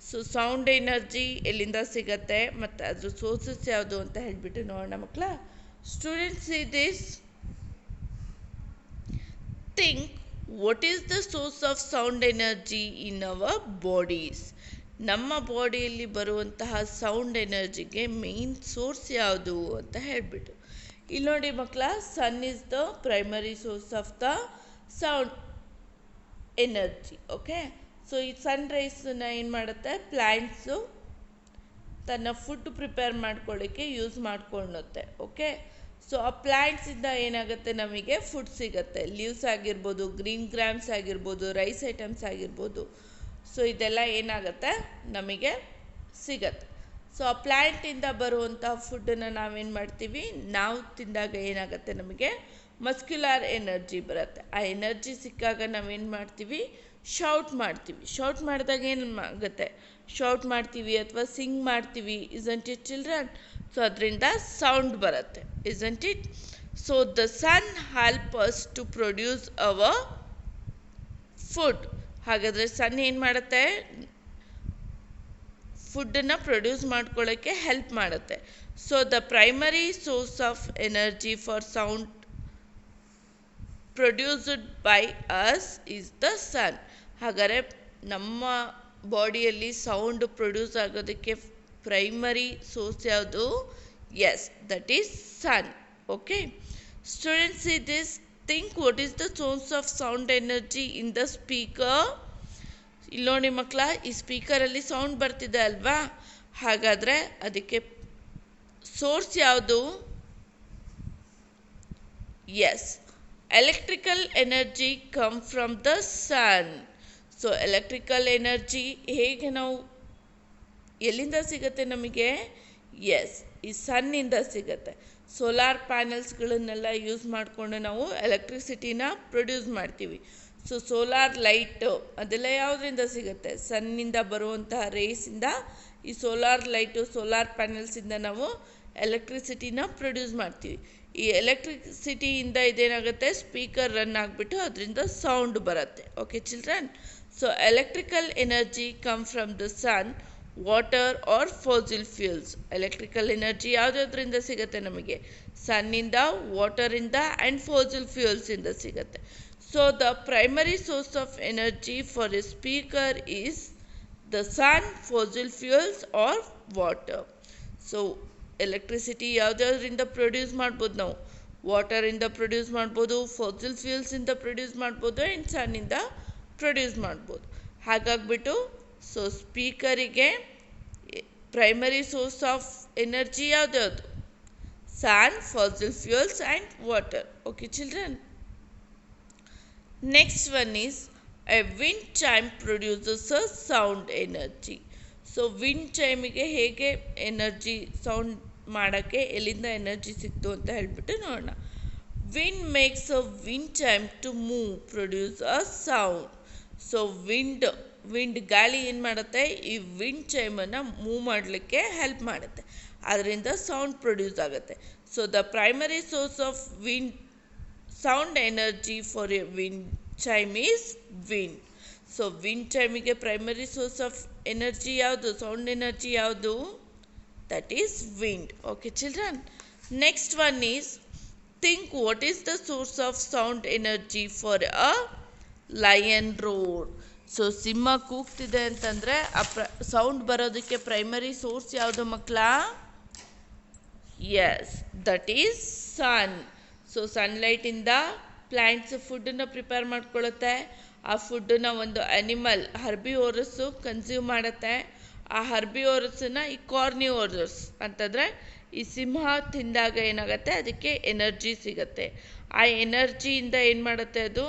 So sound energy ಎಲ್ಲಿಂದ ಸಿಗತ್ತೆ ಮತ್ತು ಅದ್ರ ಸೋರ್ಸಸ್ ಯಾವುದು ಅಂತ ಹೇಳಿಬಿಟ್ಟು ನೋಡೋಣ ಮಕ್ಕಳ. Students see this, think what is the source of sound energy in our bodies. ನಮ್ಮ ಬಾಡಿಯಲ್ಲಿ ಬರುವಂತಹ ಸೌಂಡ್ ಎನರ್ಜಿಗೆ ಮೇನ್ ಸೋರ್ಸ್ ಯಾವುದು ಅಂತ ಹೇಳಿಬಿಟ್ಟು ಇಲ್ಲಿ ನೋಡಿ ಮಕ್ಕಳ, sun is the primary source of the sound energy. Okay, so ಈ ಸನ್ ರೈಸನ್ನ ಏನು ಮಾಡುತ್ತೆ, ಪ್ಲ್ಯಾಂಟ್ಸು ತನ್ನ ಫುಡ್ ಪ್ರಿಪೇರ್ ಮಾಡ್ಕೊಳ್ಳಿಕ್ಕೆ ಯೂಸ್ ಮಾಡ್ಕೊಳ್ಳುತ್ತೆ. ಓಕೆ, ಸೊ ಆ ಪ್ಲ್ಯಾಂಟ್ಸಿಂದ ಏನಾಗುತ್ತೆ, ನಮಗೆ ಫುಡ್ ಸಿಗುತ್ತೆ. ಲೀವ್ಸ್ ಆಗಿರ್ಬೋದು, ಗ್ರೀನ್ ಗ್ರಾಮ್ಸ್ ಆಗಿರ್ಬೋದು, ರೈಸ್ ಐಟಮ್ಸ್ ಆಗಿರ್ಬೋದು. ಸೊ ಇದೆಲ್ಲ ಏನಾಗುತ್ತೆ, ನಮಗೆ ಸಿಗತ್ತೆ. ಸೊ ಆ ಪ್ಲ್ಯಾಂಟಿಂದ ಬರುವಂಥ ಫುಡ್ಡನ್ನು ನಾವೇನು ಮಾಡ್ತೀವಿ, ನಾವು ತಿಂದಾಗ ಏನಾಗುತ್ತೆ, ನಮಗೆ ಮಸ್ಕ್ಯುಲರ್ ಎನರ್ಜಿ ಬರುತ್ತೆ. ಆ ಎನರ್ಜಿ ಸಿಕ್ಕಾಗ ನಾವೇನು ಮಾಡ್ತೀವಿ, ಶೌಟ್ ಮಾಡ್ತೀವಿ. ಶೌಟ್ ಮಾಡಿದಾಗ ಏನು ಆಗುತ್ತೆ, ಶೌಟ್ ಮಾಡ್ತೀವಿ ಅಥವಾ ಸಿಂಗ್ ಮಾಡ್ತೀವಿ. Isn't it children? ಸೊ ಅದರಿಂದ ಸೌಂಡ್ ಬರುತ್ತೆ. Isn't it? So the sun help us to produce our food. ಹಾಗಾದರೆ ಸನ್ ಏನು ಮಾಡುತ್ತೆ, ಫುಡ್ಡನ್ನು ಪ್ರೊಡ್ಯೂಸ್ ಮಾಡ್ಕೊಳ್ಳೋಕ್ಕೆ ಹೆಲ್ಪ್ ಮಾಡುತ್ತೆ. So the primary source of energy for sound produced by us is the sun. ಹಾಗಾದರೆ ನಮ್ಮ ಬಾಡಿಯಲ್ಲಿ ಸೌಂಡ್ ಪ್ರೊಡ್ಯೂಸ್ ಆಗೋದಕ್ಕೆ ಪ್ರೈಮರಿ ಸೋರ್ಸ್ ಯಾವುದು? Yes, that is sun. Okay students, see this, think what is the source of sound energy in the speaker. ಇಲ್ಲಿ ನೋಡಿ ಮಕ್ಕಳ, ಈ ಸ್ಪೀಕರಲ್ಲಿ sound ಬರ್ತಿದೆ ಅಲ್ವಾ, ಹಾಗಾದರೆ ಅದಕ್ಕೆ ಸೋರ್ಸ್ ಯಾವುದು? Yes, electrical energy come from the sun. So electrical energy ಹೇಗೆ ನಾವು ಎಲ್ಲಿಂದ ಸಿಗುತ್ತೆ ನಮಗೆ? ಎಸ್, ಈ ಸನ್ನಿಂದ ಸಿಗುತ್ತೆ. ಸೋಲಾರ್ ಪ್ಯಾನಲ್ಸ್ಗಳನ್ನೆಲ್ಲ ಯೂಸ್ ಮಾಡಿಕೊಂಡು ನಾವು ಎಲೆಕ್ಟ್ರಿಸಿಟಿನ ಪ್ರೊಡ್ಯೂಸ್ ಮಾಡ್ತೀವಿ. ಸೊ ಸೋಲಾರ್ ಲೈಟು ಅದೆಲ್ಲ ಯಾವುದರಿಂದ ಸಿಗುತ್ತೆ? ಸನ್ನಿಂದ ಬರುವಂತಹ ರೇಸಿಂದ ಈ ಸೋಲಾರ್ ಲೈಟು, ಸೋಲಾರ್ ಪ್ಯಾನಲ್ಸಿಂದ ನಾವು ಎಲೆಕ್ಟ್ರಿಸಿಟಿನ ಪ್ರೊಡ್ಯೂಸ್ ಮಾಡ್ತೀವಿ. ಈ ಎಲೆಕ್ಟ್ರಿಸಿಟಿಯಿಂದ ಇದೇನಾಗುತ್ತೆ, ಸ್ಪೀಕರ್ ರನ್ ಆಗಿಬಿಟ್ಟು ಅದರಿಂದ ಸೌಂಡ್ ಬರುತ್ತೆ. Okay children, so electrical energy come from the sun, water or fossil fuels. Electrical energy ಯಾವುದ್ರಿಂದ ಸಿಗುತ್ತೆ ನಮಗೆ? ಸನ್ನಿಂದ, ವಾಟರಿಂದ ಆ್ಯಂಡ್ ಫಾಸಿಲ್ ಫ್ಯೂಲ್ಸಿಂದ ಸಿಗುತ್ತೆ. So the primary source of energy for a speaker is the sun, fossil fuels or water. So electricity ಯಾವುದ್ಯಾವುದರಿಂದ produce ಮಾಡ್ಬೋದು ನಾವು? ವಾಟರಿಂದ ಪ್ರೊಡ್ಯೂಸ್ ಮಾಡ್ಬೋದು, ಫಾಸಿಲ್ ಫ್ಯೂಲ್ಸಿಂದ ಪ್ರೊಡ್ಯೂಸ್ ಮಾಡ್ಬೋದು, ಆ್ಯಂಡ್ ಸನ್ನಿಂದ ಪ್ರೊಡ್ಯೂಸ್ ಮಾಡ್ಬೋದು. ಹಾಗಾಗ್ಬಿಟ್ಟು ಸೊ ಸ್ಪೀಕರಿಗೆ ಪ್ರೈಮರಿ ಸೋರ್ಸ್ ಆಫ್ ಎನರ್ಜಿ ಯಾವುದ್ಯಾವುದು? ಸನ್, fossil fuels and water. Okay children, next one is a wind chime produces a sound energy. So wind ಚೈಮಿಗೆ ಹೇಗೆ ಎನರ್ಜಿ ಸೌಂಡ್ ಮಾಡೋಕ್ಕೆ ಎಲ್ಲಿಂದ ಎನರ್ಜಿ ಸಿಕ್ತು ಅಂತ ಹೇಳ್ಬಿಟ್ಟು ನೋಡೋಣ. Wind makes a wind chime to move produce a sound. So wind ಗಾಳಿ ಏನು ಮಾಡುತ್ತೆ, ಈ ವಿಂಡ್ ಚೈಮನ್ನು ಮೂವ್ ಮಾಡಲಿಕ್ಕೆ ಹೆಲ್ಪ್ ಮಾಡುತ್ತೆ. ಅದರಿಂದ ಸೌಂಡ್ ಪ್ರೊಡ್ಯೂಸ್ ಆಗುತ್ತೆ. So the primary source of wind sound energy for a wind chime is wind. So wind ಚೈಮಿಗೆ ಪ್ರೈಮರಿ ಸೋರ್ಸ್ ಆಫ್ ಎನರ್ಜಿ ಯಾವುದು, ಸೌಂಡ್ ಎನರ್ಜಿ ಯಾವುದು? That is wind. Okay children, next one is think what is the source of sound energy for a lion roar. So ಸಿಂಹ ಕೂಗ್ತಿದೆ ಅಂತಂದರೆ ಆ sound ಬರೋದಕ್ಕೆ primary source ಯಾವುದು ಮಕ್ಕಳ? Yes, that is sun. So ಸನ್ಲೈಟಿಂದ plants ಫುಡ್ಡನ್ನು ಪ್ರಿಪೇರ್ ಮಾಡ್ಕೊಳ್ಳುತ್ತೆ. ಆ ಫುಡ್ಡನ್ನು ಒಂದು ಅನಿಮಲ್ ಹರ್ಬಿವೋರಸ್ಸು ಕನ್ಸ್ಯೂಮ್ ಮಾಡುತ್ತೆ. ಆ ಹರ್ಬಿವೋರಸ್ಸನ್ನು ಈ ಕಾರ್ನಿವೋರಸ್ ಅಂತಂದರೆ ಈ ಸಿಂಹ ತಿಂದಾಗ ಏನಾಗುತ್ತೆ, ಅದಕ್ಕೆ ಎನರ್ಜಿ ಸಿಗುತ್ತೆ. ಆ ಎನರ್ಜಿಯಿಂದ ಏನು ಮಾಡುತ್ತೆ, ಅದು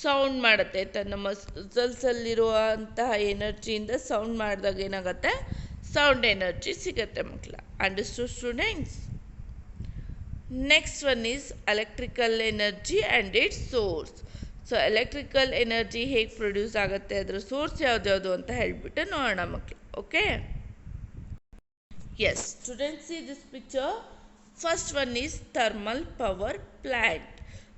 ಸೌಂಡ್ ಮಾಡುತ್ತೆ. ತನ್ನ ಮಸಲ್ಸಲ್ಲಿರುವಂತಹ ಎನರ್ಜಿಯಿಂದ ಸೌಂಡ್ ಮಾಡಿದಾಗ ಏನಾಗುತ್ತೆ, ಸೌಂಡ್ ಎನರ್ಜಿ ಸಿಗುತ್ತೆ ಮಕ್ಕಳ. Understood students? Next one is electrical energy and its source. So electrical energy ಹೇಗೆ ಪ್ರೊಡ್ಯೂಸ್ ಆಗುತ್ತೆ, ಅದರ ಸೋರ್ಸ್ ಯಾವ್ದು ಅಂತ ಹೇಳಿಬಿಟ್ಟು ನೋಡೋಣ ಮಕ್ಕಳು. Okay, yes students, see this picture. First one is thermal power plant.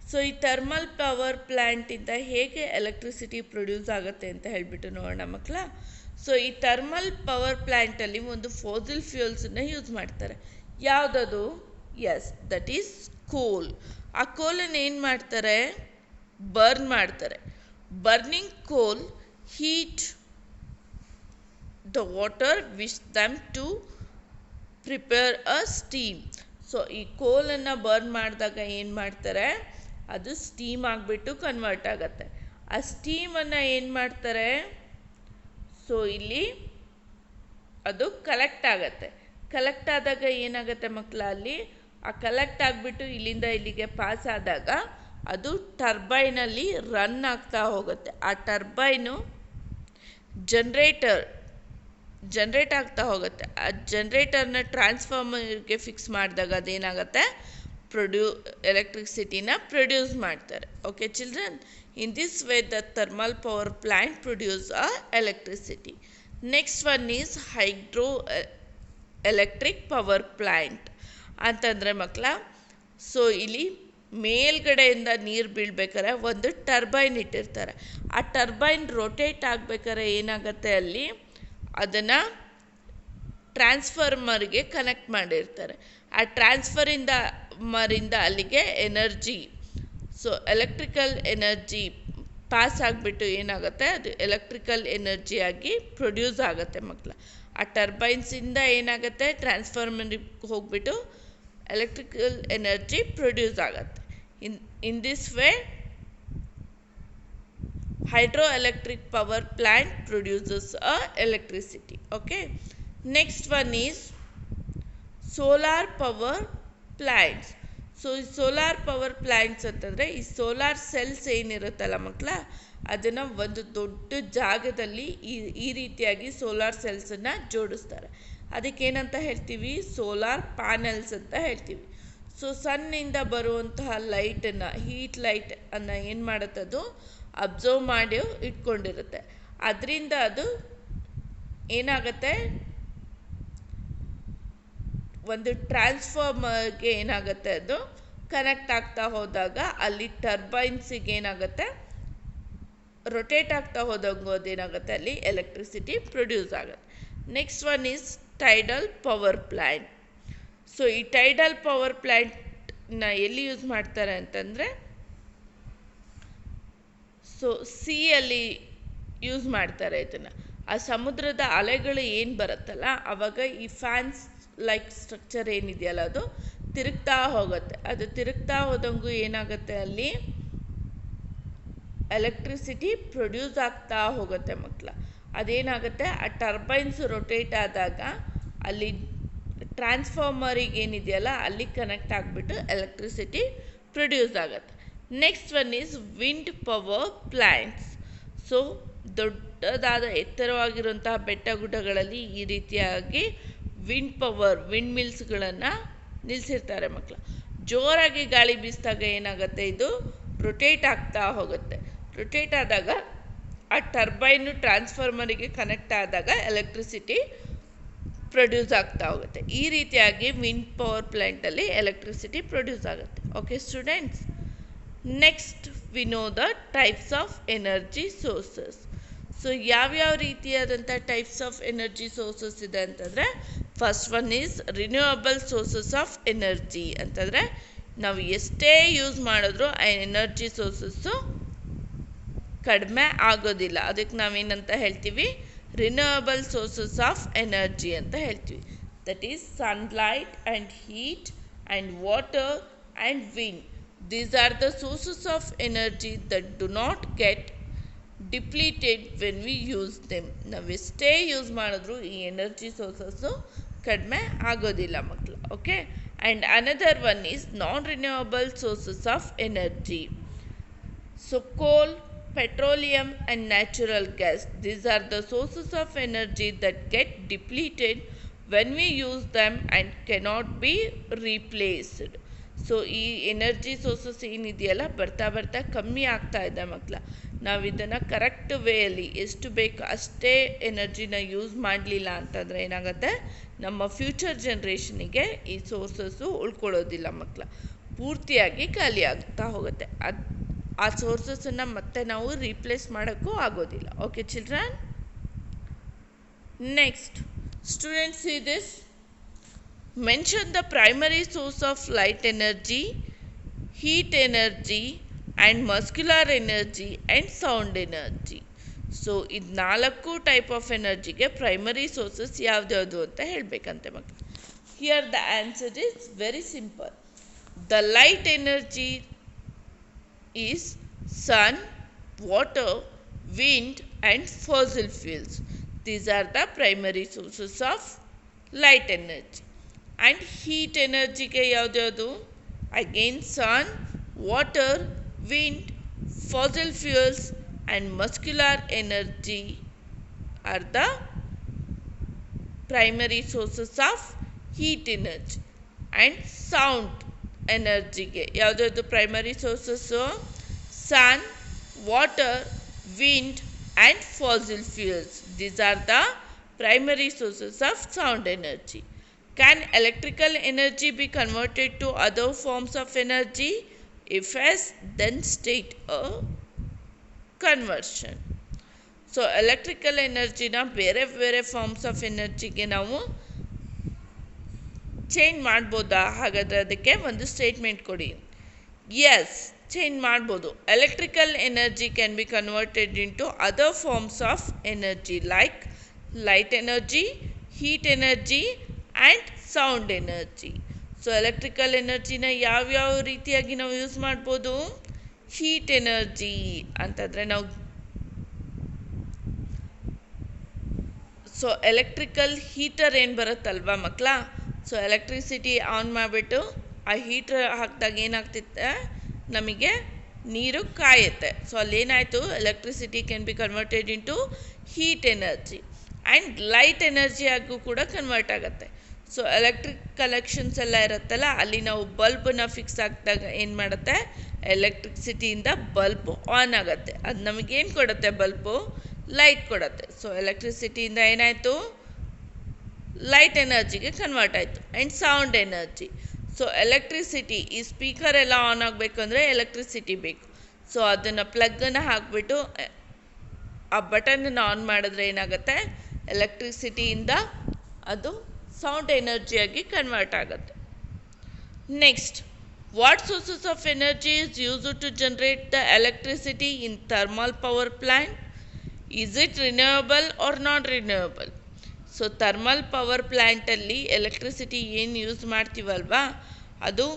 So ಈ ಥರ್ಮಲ್ ಪವರ್ ಪ್ಲ್ಯಾಂಟಿಂದ ಹೇಗೆ ಎಲೆಕ್ಟ್ರಿಸಿಟಿ ಪ್ರೊಡ್ಯೂಸ್ ಆಗುತ್ತೆ ಅಂತ ಹೇಳಿಬಿಟ್ಟು ನೋಡೋಣ ಮಕ್ಕಳ. ಸೊ ಈ ಥರ್ಮಲ್ ಪವರ್ ಪ್ಲ್ಯಾಂಟಲ್ಲಿ ಒಂದು ಫಾಸಿಲ್ ಫ್ಯೂಯಲ್ಸನ್ನು ಯೂಸ್ ಮಾಡ್ತಾರೆ. ಯಾವುದದು? ಎಸ್, ದಟ್ ಈಸ್ ಕೋಲ್. ಆ ಕೋಲನ್ನು ಏನು ಮಾಡ್ತಾರೆ? ಬರ್ನ್ ಮಾಡ್ತಾರೆ. Burning coal heat the water which them to prepare a steam. So ಈ ಕೋಲನ್ನು ಬರ್ನ್ ಮಾಡಿದಾಗ ಏನು ಮಾಡ್ತಾರೆ? ಅದು ಸ್ಟೀಮ್ ಆಗಿಬಿಟ್ಟು ಕನ್ವರ್ಟ್ ಆಗುತ್ತೆ. ಆ ಸ್ಟೀಮನ್ನು ಏನು ಮಾಡ್ತಾರೆ? ಸೊ ಇಲ್ಲಿ ಅದು ಕಲೆಕ್ಟ್ ಆಗುತ್ತೆ. ಕಲೆಕ್ಟ್ ಆದಾಗ ಏನಾಗುತ್ತೆ ಮಕ್ಕಳ? ಅಲ್ಲಿ ಆ ಕಲೆಕ್ಟ್ ಆಗಿಬಿಟ್ಟು ಇಲ್ಲಿಂದ ಇಲ್ಲಿಗೆ ಪಾಸ್ ಆದಾಗ ಅದು ಟರ್ಬೈನಲ್ಲಿ ರನ್ ಆಗ್ತಾ ಹೋಗುತ್ತೆ. ಆ ಟರ್ಬೈನು ಜನ್ರೇಟ್ ಆಗ್ತಾ ಹೋಗುತ್ತೆ. ಆ ಜನ್ರೇಟರ್ನ ಟ್ರಾನ್ಸ್ಫಾರ್ಮರ್ಗೆ ಫಿಕ್ಸ್ ಮಾಡಿದಾಗ ಅದೇನಾಗುತ್ತೆ? ಎಲೆಕ್ಟ್ರಿಸಿಟಿನ ಪ್ರೊಡ್ಯೂಸ್ ಮಾಡ್ತಾರೆ. Okay children, in this way the thermal power plant produce a electricity. Next one is hydro electric power plant ಅಂತಂದರೆ ಮಕ್ಕಳ, ಸೊ ಇಲ್ಲಿ ಮೇಲ್ಗಡೆಯಿಂದ ನೀರು ಬೀಳ್ಬೇಕಾದ್ರೆ ಒಂದು ಟರ್ಬೈನ್ ಇಟ್ಟಿರ್ತಾರೆ. ಆ ಟರ್ಬೈನ್ ರೊಟೇಟ್ ಆಗಬೇಕಾದ್ರೆ ಏನಾಗುತ್ತೆ? ಅಲ್ಲಿ ಅದನ್ನು ಟ್ರಾನ್ಸ್ಫಾರ್ಮರ್ಗೆ ಕನೆಕ್ಟ್ ಮಾಡಿರ್ತಾರೆ. ಆ ಟ್ರಾನ್ಸ್ಫಾರ್ಮರಿಂದ ಅಲ್ಲಿಗೆ energy, so electrical energy pass ಆಗಿಬಿಟ್ಟು ಏನಾಗುತ್ತೆ? ಅದು ಎಲೆಕ್ಟ್ರಿಕಲ್ ಎನರ್ಜಿಯಾಗಿ ಪ್ರೊಡ್ಯೂಸ್ ಆಗುತ್ತೆ ಮಕ್ಕಳ. ಆ ಟರ್ಬೈನ್ಸಿಂದ ಏನಾಗುತ್ತೆ? ಟ್ರಾನ್ಸ್ಫಾರ್ಮರ್ಗೆ ಹೋಗ್ಬಿಟ್ಟು ಎಲೆಕ್ಟ್ರಿಕಲ್ ಎನರ್ಜಿ ಪ್ರೊಡ್ಯೂಸ್ ಆಗುತ್ತೆ. In this way hydroelectric power plant produces electricity. Okay, next one is solar power plants. So ಈ ಸೋಲಾರ್ ಪವರ್ ಪ್ಲ್ಯಾಂಟ್ಸ್ ಅಂತಂದರೆ ಈ ಸೋಲಾರ್ ಸೆಲ್ಸ್ ಏನಿರುತ್ತಲ್ಲ ಮಕ್ಕಳ, ಅದನ್ನು ಒಂದು ದೊಡ್ಡ ಜಾಗದಲ್ಲಿ ಈ ರೀತಿಯಾಗಿ ಸೋಲಾರ್ ಸೆಲ್ಸನ್ನು ಜೋಡಿಸ್ತಾರೆ. ಅದಕ್ಕೇನಂತ ಹೇಳ್ತೀವಿ? ಸೋಲಾರ್ ಪ್ಯಾನಲ್ಸ್ ಅಂತ ಹೇಳ್ತೀವಿ. ಸೊ ಸನ್ನಿಂದ ಬರುವಂತಹ ಲೈಟನ್ನು, ಹೀಟ್ ಲೈಟನ್ನು ಏನು ಮಾಡುತ್ತೆ? ಅದು ಅಬ್ಸರ್ವ್ ಮಾಡಿ ಇಟ್ಕೊಂಡಿರುತ್ತೆ. ಅದರಿಂದ ಅದು ಏನಾಗುತ್ತೆ? ಒಂದು ಟ್ರಾನ್ಸ್ಫಾರ್ಮರ್ಗೆ ಏನಾಗುತ್ತೆ? ಅದು ಕನೆಕ್ಟ್ ಆಗ್ತಾ ಹೋದಾಗ ಅಲ್ಲಿ ಟರ್ಬೈನ್ಸಿಗೆ ಏನಾಗುತ್ತೆ? ರೊಟೇಟ್ ಆಗ್ತಾ ಹೋದಂಗೂ ಅದೇನಾಗುತ್ತೆ? ಅಲ್ಲಿ ಎಲೆಕ್ಟ್ರಿಸಿಟಿ ಪ್ರೊಡ್ಯೂಸ್ ಆಗುತ್ತೆ. Next one is tidal power plant. So ಈ ಟೈಡಲ್ ಪವರ್ ಪ್ಲ್ಯಾಂಟ್ನ ಎಲ್ಲಿ ಯೂಸ್ ಮಾಡ್ತಾರೆ ಅಂತಂದರೆ, ಸೊ ಸಿಯಲ್ಲಿ ಯೂಸ್ ಮಾಡ್ತಾರೆ ಇದನ್ನು. ಆ ಸಮುದ್ರದ ಅಲೆಗಳು ಏನು ಬರುತ್ತಲ್ಲ, ಆವಾಗ ಈ ಫ್ಯಾನ್ಸ್ ಲೈಕ್ ಸ್ಟ್ರಕ್ಚರ್ ಏನಿದೆಯಲ್ಲ ಅದು ತಿರುಗ್ತಾ ಹೋಗುತ್ತೆ. ಅದು ತಿರುಗ್ತಾ ಹೋದಂಗೂ ಏನಾಗುತ್ತೆ? ಅಲ್ಲಿ ಎಲೆಕ್ಟ್ರಿಸಿಟಿ ಪ್ರೊಡ್ಯೂಸ್ ಆಗ್ತಾ ಹೋಗುತ್ತೆ ಮಕ್ಕಳ. ಅದೇನಾಗುತ್ತೆ? ಆ ಟರ್ಬೈನ್ಸ್ ರೊಟೇಟ್ ಆದಾಗ ಅಲ್ಲಿ ಟ್ರಾನ್ಸ್ಫಾರ್ಮರಿಗೆ ಏನಿದೆಯಲ್ಲ ಅಲ್ಲಿ ಕನೆಕ್ಟ್ ಆಗಿಬಿಟ್ಟು ಎಲೆಕ್ಟ್ರಿಸಿಟಿ ಪ್ರೊಡ್ಯೂಸ್ ಆಗುತ್ತೆ. Next one is wind power plants. So ದೊಡ್ಡದಾದ ಎತ್ತರವಾಗಿರುವಂತಹ ಬೆಟ್ಟ ಗುಡ್ಡಗಳಲ್ಲಿ ಈ ರೀತಿಯಾಗಿ ವಿಂಡ್ ಮಿಲ್ಸ್ಗಳನ್ನು ನಿಲ್ಲಿಸಿರ್ತಾರೆ ಮಕ್ಕಳ. ಜೋರಾಗಿ ಗಾಳಿ ಬೀಸಿದಾಗ ಏನಾಗುತ್ತೆ? ಇದು ರೊಟೇಟ್ ಆಗ್ತಾ ಹೋಗುತ್ತೆ. ರೊಟೇಟ್ ಆದಾಗ ಆ ಟರ್ಬೈನು ಟ್ರಾನ್ಸ್ಫಾರ್ಮರಿಗೆ ಕನೆಕ್ಟ್ ಆದಾಗ ಎಲೆಕ್ಟ್ರಿಸಿಟಿ ಪ್ರೊಡ್ಯೂಸ್ ಆಗ್ತಾ ಹೋಗುತ್ತೆ. ಈ ರೀತಿಯಾಗಿ ವಿಂಡ್ ಪವರ್ ಪ್ಲ್ಯಾಂಟಲ್ಲಿ ಎಲೆಕ್ಟ್ರಿಸಿಟಿ ಪ್ರೊಡ್ಯೂಸ್ ಆಗುತ್ತೆ. Okay students, next we know the types of energy sources. So ಯಾವ್ಯಾವ ರೀತಿಯಾದಂಥ ಟೈಪ್ಸ್ ಆಫ್ ಎನರ್ಜಿ ಸೋರ್ಸಸ್ ಇದೆ ಅಂತಂದರೆ, first one is renewable sources of energy. ಅಂತಂದರೆ ನಾವು ಎಷ್ಟೇ ಯೂಸ್ ಮಾಡಿದ್ರೂ ಆ ಎನರ್ಜಿ ಸೋರ್ಸಸ್ಸು ಕಡಿಮೆ ಆಗೋದಿಲ್ಲ. ಅದಕ್ಕೆ ನಾವೇನಂತ ಹೇಳ್ತೀವಿ? ರಿನ್ಯೂವಬಲ್ ಸೋರ್ಸಸ್ ಆಫ್ ಎನರ್ಜಿ ಅಂತ ಹೇಳ್ತೀವಿ. That is sunlight and heat and water and wind. These are the sources of energy that do not get depleted when we use them. ನಾವು ಎಷ್ಟೇ ಯೂಸ್ ಮಾಡಿದ್ರೂ ಈ ಎನರ್ಜಿ ಸೋರ್ಸಸ್ಸು ಕಡಿಮೆ ಆಗೋದಿಲ್ಲ ಮಕ್ಕಳು. Okay, and another one is non renewable sources of energy. So ಕೋಲ್, petroleum and natural gas. These are the sources of energy that get depleted when we use them and cannot be replaced. So ಈ energy sources ಏನಿದೆಯಲ್ಲ ಬರ್ತಾ ಬರ್ತಾ ಕಮ್ಮಿ ಆಗ್ತಾ ಇದೆ ಮಕ್ಕಳ. ನಾವು ಇದನ್ನು ಕರೆಕ್ಟ್ ವೇಯಲ್ಲಿ ಎಷ್ಟು ಬೇಕು ಅಷ್ಟೇ ಎನರ್ಜಿನ ಯೂಸ್ ಮಾಡಲಿಲ್ಲ ಅಂತಂದರೆ ಏನಾಗುತ್ತೆ? ನಮ್ಮ ಫ್ಯೂಚರ್ ಜನ್ರೇಷನಿಗೆ ಈ ಸೋರ್ಸಸ್ಸು ಉಳ್ಕೊಳ್ಳೋದಿಲ್ಲ ಮಕ್ಕಳ. ಪೂರ್ತಿಯಾಗಿ ಖಾಲಿ ಆಗ್ತಾ ಹೋಗುತ್ತೆ. ಆ ಸೋರ್ಸಸನ್ನು ಮತ್ತೆ ನಾವು ರೀಪ್ಲೇಸ್ ಮಾಡೋಕ್ಕೂ ಆಗೋದಿಲ್ಲ. Okay children, next students see this. Mention the primary source of light energy, heat energy and muscular energy and sound energy. So ಇದು 4 ಟೈಪ್ ಆಫ್ ಎನರ್ಜಿಗೆ ಪ್ರೈಮರಿ ಸೋರ್ಸಸ್ ಯಾವ್ದ್ಯಾವುದು ಅಂತ ಹೇಳಬೇಕಂತೆ ಮಕ್ಕಳು. Here the answer is very simple. The light energy is sun, water, wind and fossil fuels. These are the primary sources of light energy. And heat ಎನರ್ಜಿಗೆ ಯಾವ್ದ್ಯಾವುದು? Again sun, water, wind, fossil fuels and muscular energy are the primary sources of heat energy. And sound energy ge yavudu primary sources? Sun, water, wind and fossil fuels. These are the primary sources of sound energy. Can electrical energy be converted to other forms of energy? If yes, then state a conversion. So electrical ಎನರ್ಜಿನ ಬೇರೆ ಬೇರೆ forms of ಎನರ್ಜಿಗೆ ನಾವು change ಮಾಡ್ಬೋದಾ? ಹಾಗಾದರೆ ಅದಕ್ಕೆ ಒಂದು statement ಕೊಡಿ. Yes, change ಮಾಡ್ಬೋದು. Electrical energy can be converted into other forms of energy like light energy, heat energy and sound energy. So electrical ಎನರ್ಜಿನ ಯಾವ್ಯಾವ ರೀತಿಯಾಗಿ ನಾವು ಯೂಸ್ ಮಾಡ್ಬೋದು? ಹೀಟ್ ಎನರ್ಜಿ ಅಂತಂದರೆ ನಾವು ಸೊ ಎಲೆಕ್ಟ್ರಿಕಲ್ ಹೀಟರ್ ಏನು ಬರುತ್ತಲ್ವ ಮಕ್ಕಳ, ಸೊ ಎಲೆಕ್ಟ್ರಿಸಿಟಿ ಆನ್ ಮಾಡಿಬಿಟ್ಟು ಆ ಹೀಟರ್ ಹಾಕಿದಾಗ ಏನಾಗ್ತಿತ್ತೆ, ನಮಗೆ ನೀರು ಕಾಯುತ್ತೆ. ಸೊ ಅಲ್ಲೇನಾಯಿತು, electricity can be converted into heat energy and light energy ಆಗೂ ಕೂಡ ಕನ್ವರ್ಟ್ ಆಗುತ್ತೆ. ಸೊ ಎಲೆಕ್ಟ್ರಿಕ್ ಕಲೆಕ್ಷನ್ಸ್ ಎಲ್ಲ ಇರುತ್ತಲ್ಲ, ಅಲ್ಲಿ ನಾವು ಬಲ್ಬನ್ನ ಫಿಕ್ಸ್ ಹಾಕಿದಾಗ ಏನು ಮಾಡುತ್ತೆ, ಎಲೆಕ್ಟ್ರಿಸಿಟಿಯಿಂದ ಬಲ್ಬ್ ಆನ್ ಆಗುತ್ತೆ. ಅದು ನಮಗೇನು ಕೊಡುತ್ತೆ? ಬಲ್ಬು ಲೈಟ್ ಕೊಡುತ್ತೆ. ಸೊ ಎಲೆಕ್ಟ್ರಿಸಿಟಿಯಿಂದ ಏನಾಯಿತು, ಲೈಟ್ ಎನರ್ಜಿಗೆ ಕನ್ವರ್ಟ್ ಆಯಿತು. And sound energy. So electricity, ಈ ಸ್ಪೀಕರ್ ಎಲ್ಲ ಆನ್ ಆಗಬೇಕು ಅಂದರೆ ಎಲೆಕ್ಟ್ರಿಸಿಟಿ ಬೇಕು. ಸೊ ಅದನ್ನು ಪ್ಲಗ್ಗನ್ನು ಹಾಕಿಬಿಟ್ಟು ಆ ಬಟನನ್ನು ಆನ್ ಮಾಡಿದ್ರೆ ಏನಾಗುತ್ತೆ, ಎಲೆಕ್ಟ್ರಿಸಿಟಿಯಿಂದ ಅದು ಸೌಂಡ್ ಎನರ್ಜಿಯಾಗಿ ಕನ್ವರ್ಟ್ ಆಗುತ್ತೆ. Next, what sources of energy is used to generate the electricity in thermal power plant? Is it renewable or non renewable? So thermal power ಪ್ಲ್ಯಾಂಟಲ್ಲಿ ಎಲೆಕ್ಟ್ರಿಸಿಟಿ ಏನು ಯೂಸ್ ಮಾಡ್ತೀವಲ್ವಾ, ಅದು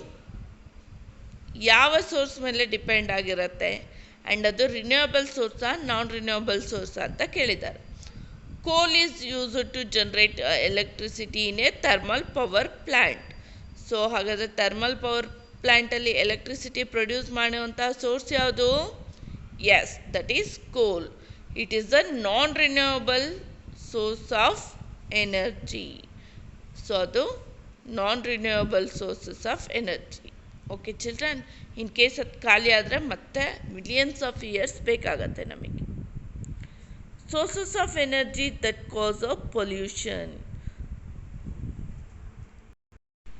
ಯಾವ ಸೋರ್ಸ್ ಮೇಲೆ ಡಿಪೆಂಡ್ ಆಗಿರುತ್ತೆ ಆ್ಯಂಡ್ ಅದು ರಿನ್ಯೂಯಬಲ್ ಸೋರ್ಸಾ ನಾನ್ renewable ಸೋರ್ಸಾ ಅಂತ ಕೇಳಿದ್ದಾರೆ. Coal is used to generate electricity in a thermal power plant. So ಹಾಗಾದರೆ ಥರ್ಮಲ್ ಪವರ್ ಪ್ಲ್ಯಾಂಟಲ್ಲಿ ಎಲೆಕ್ಟ್ರಿಸಿಟಿ ಪ್ರೊಡ್ಯೂಸ್ ಮಾಡುವಂಥ ಸೋರ್ಸ್ ಯಾವುದು? Yes, that is coal. It is a non renewable source of energy. So ಅದು non renewable sources of energy. Okay children, in case ಅದು ಖಾಲಿ ಆದರೆ ಮತ್ತೆ millions of years ಬೇಕಾಗತ್ತೆ ನಮಗೆ. Sources of energy that cause a pollution.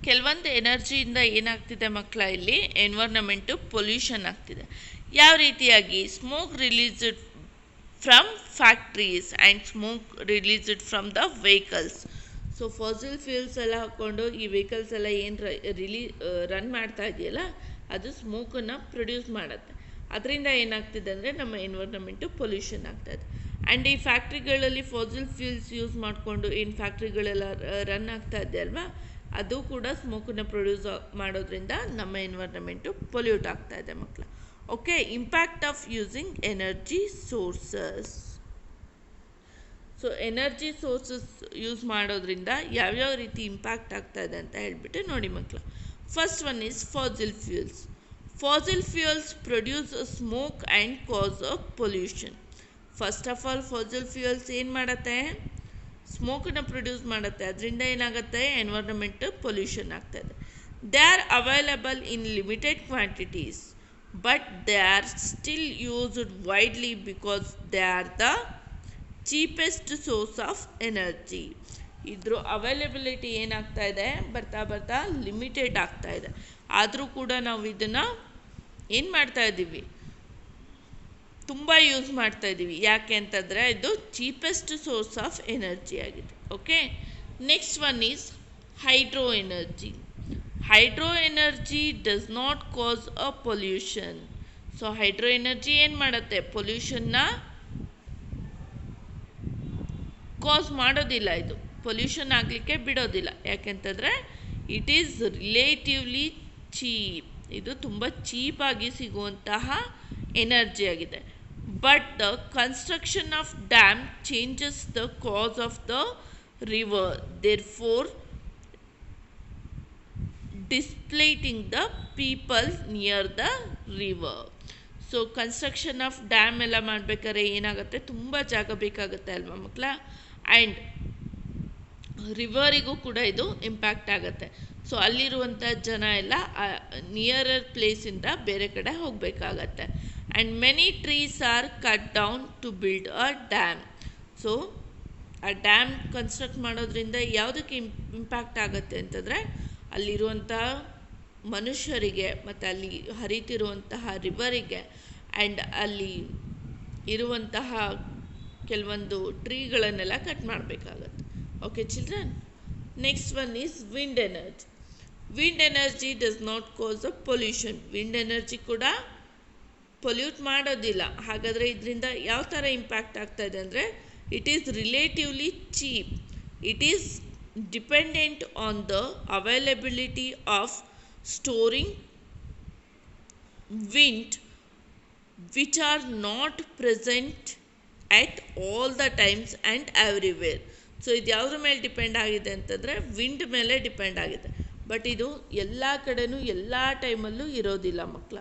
ಕೆಲವೊಂದು ಎನರ್ಜಿಯಿಂದ ಏನಾಗ್ತಿದೆ ಮಕ್ಕಳ, ಇಲ್ಲಿ ಎನ್ವೈರ್ನಮೆಂಟು ಪೊಲ್ಯೂಷನ್ ಆಗ್ತಿದೆ. ಯಾವ ರೀತಿಯಾಗಿ? Smoke released from factories and smoke released from the vehicles. So fossil fuels ಎಲ್ಲ ಹಾಕ್ಕೊಂಡು ಈ ವೆಹಿಕಲ್ಸ್ ಎಲ್ಲ ಏನು ರನ್ ಮಾಡ್ತಾ ಇದೆಯಲ್ಲ, ಅದು ಸ್ಮೋಕನ್ನು ಪ್ರೊಡ್ಯೂಸ್ ಮಾಡುತ್ತೆ. ಅದರಿಂದ ಏನಾಗ್ತಿದೆ ಅಂದರೆ ನಮ್ಮ ಎನ್ವೈರ್ನಮೆಂಟು ಪೊಲ್ಯೂಷನ್ ಆಗ್ತಾಯಿದೆ. ಆ್ಯಂಡ್ ಈ ಫ್ಯಾಕ್ಟ್ರಿಗಳಲ್ಲಿ ಫಾಸಿಲ್ ಫ್ಯೂಲ್ಸ್ ಯೂಸ್ ಮಾಡಿಕೊಂಡು ಏನು ಫ್ಯಾಕ್ಟ್ರಿಗಳೆಲ್ಲ ರನ್ ಆಗ್ತಾ ಇದೆ ಅಲ್ವಾ, ಅದು ಕೂಡ ಸ್ಮೋಕನ್ನು ಪ್ರೊಡ್ಯೂಸ್ ಮಾಡೋದ್ರಿಂದ ನಮ್ಮ ಎನ್ವೈರ್ನಮೆಂಟು ಪೊಲ್ಯೂಟ್ ಆಗ್ತಾ ಇದೆ ಮಕ್ಕಳ. Okay, impact of using energy sources. So energy sources use ಮಾಡೋದ್ರಿಂದ ಯಾವ್ಯಾವ ರೀತಿ ಇಂಪ್ಯಾಕ್ಟ್ ಆಗ್ತಾ ಇದೆ ಅಂತ ಹೇಳ್ಬಿಟ್ಟು ನೋಡಿ ಮಕ್ಕಳ. First one is fossil fuels. Fossil fuels produce smoke and cause a pollution. First of all fossil fuels ಏನು ಮಾಡುತ್ತೆ? ಸ್ಮೋಕನ್ನು ಪ್ರೊಡ್ಯೂಸ್ ಮಾಡುತ್ತೆ. ಅದರಿಂದ ಏನಾಗುತ್ತೆ? ಎನ್ವೈರ್ನಮೆಂಟ್ ಪೊಲ್ಯೂಷನ್ ಆಗ್ತಾಯಿದೆ. They are available in limited quantities but they are still used widely because they are the cheapest source of energy. ಇದ್ರ availability ಏನಾಗ್ತಾ ಇದೆ, ಬರ್ತಾ ಬರ್ತಾ ಲಿಮಿಟೆಡ್ ಆಗ್ತಾ ಇದೆ. ಆದರೂ ಕೂಡ ನಾವು ಇದನ್ನು ಏನು ಮಾಡ್ತಾ ಇದ್ದೀವಿ, ತುಂಬ ಯೂಸ್ ಮಾಡ್ತಾ ಇದ್ದೀವಿ. ಯಾಕೆ ಅಂತಂದರೆ ಇದು ಚೀಪೆಸ್ಟ್ ಸೋರ್ಸ್ ಆಫ್ ಎನರ್ಜಿ ಆಗಿದೆ. Okay, next one is hydro energy. Hydro energy does not cause a pollution. So hydro energy ಏನು ಮಾಡುತ್ತೆ, ಪೊಲ್ಯೂಷನ್ನ ಕಾಸ್ ಮಾಡೋದಿಲ್ಲ, ಇದು ಪೊಲ್ಯೂಷನ್ ಆಗಲಿಕ್ಕೆ ಬಿಡೋದಿಲ್ಲ. ಯಾಕೆಂತಂದರೆ ಇಟ್ ಈಸ್ ರಿಲೇಟಿವ್ಲಿ ಚೀಪ್, ಇದು ತುಂಬ ಚೀಪಾಗಿ ಸಿಗುವಂತಹ ಎನರ್ಜಿ ಆಗಿದೆ. But the construction of dam changes the course of the river, therefore displacing the people near the river. So construction of dam ಎಲ್ಲ ಮಾಡಬೇಕಾದ್ರೆ ಏನಾಗುತ್ತೆ, ತುಂಬ ಜಾಗ ಬೇಕಾಗುತ್ತೆ ಅಲ್ವಾ ಮಕ್ಕಳ, ಆ್ಯಂಡ್ ರಿವರಿಗೂ ಕೂಡ ಇದು ಇಂಪ್ಯಾಕ್ಟ್ ಆಗುತ್ತೆ. ಸೊ ಅಲ್ಲಿರುವಂಥ ಜನ ಎಲ್ಲ ನಿಯರರ್ ಪ್ಲೇಸಿಂದ ಬೇರೆ ಕಡೆ ಹೋಗಬೇಕಾಗತ್ತೆ. And many trees are cut down to build a dam. So ಆ ಡ್ಯಾಮ್ ಕನ್ಸ್ಟ್ರಕ್ಟ್ ಮಾಡೋದ್ರಿಂದ ಯಾವುದಕ್ಕೆ ಇಂಪ್ಯಾಕ್ಟ್ ಆಗುತ್ತೆ ಅಂತಂದರೆ ಅಲ್ಲಿರುವಂತಹ ಮನುಷ್ಯರಿಗೆ ಮತ್ತು ಅಲ್ಲಿ ಹರಿತಿರುವಂತಹ ರಿವರಿಗೆ ಆ್ಯಂಡ್ ಅಲ್ಲಿ ಇರುವಂತಹ ಕೆಲವೊಂದು ಟ್ರೀಗಳನ್ನೆಲ್ಲ ಕಟ್ ಮಾಡಬೇಕಾಗತ್ತೆ. Okay children, next one is wind energy. Wind energy does not cause a pollution. Wind energy ಕೂಡ ಪೊಲ್ಯೂಟ್ ಮಾಡೋದಿಲ್ಲ. ಹಾಗಾದರೆ ಇದರಿಂದ ಯಾವ ಥರ ಇಂಪ್ಯಾಕ್ಟ್ ಆಗ್ತಾ ಇದೆ ಅಂದರೆ, it is relatively cheap. It is dependent on the availability of storing wind which are not present at all the times and everywhere. So ಇದು ಯಾವುದ್ರ ಮೇಲೆ ಡಿಪೆಂಡ್ ಆಗಿದೆ ಅಂತಂದರೆ ವಿಂಡ್ ಮೇಲೆ ಡಿಪೆಂಡ್ ಆಗಿದೆ. ಬಟ್ ಇದು ಎಲ್ಲ ಕಡೆನೂ ಎಲ್ಲ ಟೈಮಲ್ಲೂ ಇರೋದಿಲ್ಲ ಮಕ್ಕಳ.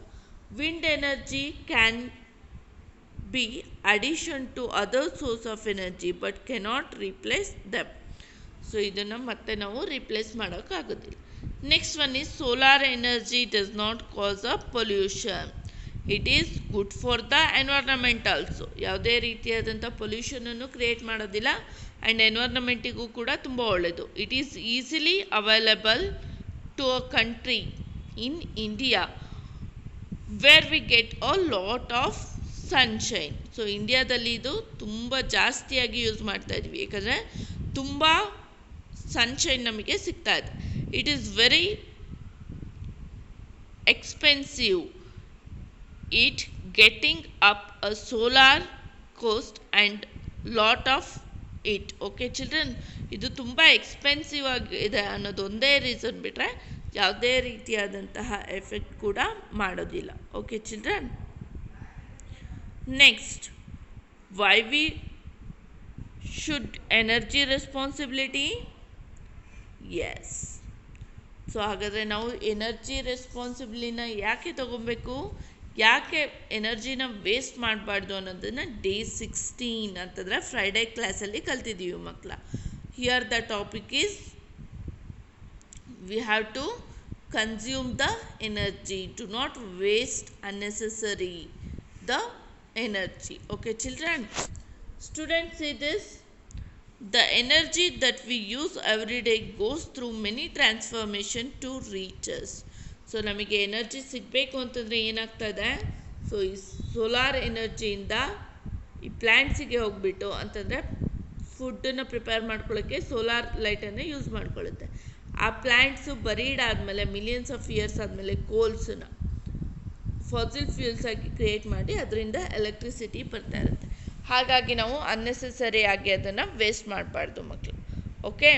Wind energy can be addition to other source of energy but cannot replace them. So ಇದನ್ನು ಮತ್ತೆ ನಾವು ರಿಪ್ಲೇಸ್ ಮಾಡೋಕ್ಕಾಗೋದಿಲ್ಲ. Next one is solar energy does not cause a pollution. It is good for the environment also. ಯಾವುದೇ ರೀತಿಯಾದಂಥ ಪೊಲ್ಯೂಷನನ್ನು create ಮಾಡೋದಿಲ್ಲ and ಎನ್ವೈರ್ನಮೆಂಟಿಗೂ ಕೂಡ ತುಂಬ ಒಳ್ಳೆಯದು. It is easily available to a country in India where we get a lot of sunshine. So ಇಂಡಿಯಾದಲ್ಲಿ ಇದು ತುಂಬ ಜಾಸ್ತಿಯಾಗಿ ಯೂಸ್ ಮಾಡ್ತಾ ಇದ್ವಿ, ಯಾಕಂದರೆ ತುಂಬ ಸನ್ಶೈನ್ ನಮಗೆ ಸಿಗ್ತಾ ಇದೆ. It is very expensive it getting up a solar cost and lot of it. Okay children, ಇದು ತುಂಬ ಎಕ್ಸ್ಪೆನ್ಸಿವ್ ಆಗಿದೆ ಅನ್ನೋದು ಒಂದೇ ರೀಸನ್ ಬಿಟ್ಟರೆ ಯಾವುದೇ ರೀತಿಯಾದಂತಹ ಎಫೆಕ್ಟ್ ಕೂಡ ಮಾಡೋದಿಲ್ಲ. Okay children, next why we should energy responsibility. Yes, so ಹಾಗಾದರೆ ನಾವು ಎನರ್ಜಿ ರೆಸ್ಪಾನ್ಸಿಬಿಲಿಟಿನ ಯಾಕೆ ತಗೊಬೇಕು, ಯಾಕೆ ಎನರ್ಜಿನ ವೇಸ್ಟ್ ಮಾಡಬಾರ್ದು ಅನ್ನೋದನ್ನು ಡೇ 16 ಅಂತಂದರೆ ಫ್ರೈಡೇ ಕ್ಲಾಸಲ್ಲಿ ಕಲ್ತಿದ್ದೀವಿ ಮಕ್ಕಳ. Here the topic is we have to consume the energy, do not waste unnecessary the energy. Okay children, students see this, the energy that we use every day goes through many transformation to reach us. So ನಮಗೆ energy ಸಿಗಬೇಕು ಅಂತಂದರೆ ಏನಾಗ್ತಾ ಇದೆ, so ಈ solar ಎನರ್ಜಿಯಿಂದ ಈ ಪ್ಲ್ಯಾಂಟ್ಸಿಗೆ ಹೋಗ್ಬಿಟ್ಟು ಅಂತಂದರೆ ಫುಡ್ಡನ್ನು ಪ್ರಿಪೇರ್ ಮಾಡ್ಕೊಳ್ಳೋಕ್ಕೆ ಸೋಲಾರ್ ಲೈಟನ್ನು ಯೂಸ್ ಮಾಡ್ಕೊಳ್ಳುತ್ತೆ. ಆ ಪ್ಲ್ಯಾಂಟ್ಸು ಬರೀಡ್ ಆದಮೇಲೆ ಮಿಲಿಯನ್ಸ್ ಆಫ್ ಇಯರ್ಸ್ ಆದಮೇಲೆ ಕೋಲ್ಸನ್ನು ಫಾಸಿಲ್ ಫ್ಯೂಲ್ಸ್ ಆಗಿ ಕ್ರಿಯೇಟ್ ಮಾಡಿ ಅದರಿಂದ ಎಲೆಕ್ಟ್ರಿಸಿಟಿ ಬರ್ತಾ ಇರುತ್ತೆ. ಹಾಗಾಗಿ ನಾವು ಅನ್ನೆಸೆಸರಿ ಆಗಿ ಅದನ್ನು ವೇಸ್ಟ್ ಮಾಡಬಾರ್ದು ಮಕ್ಕಳು. ಓಕೆ,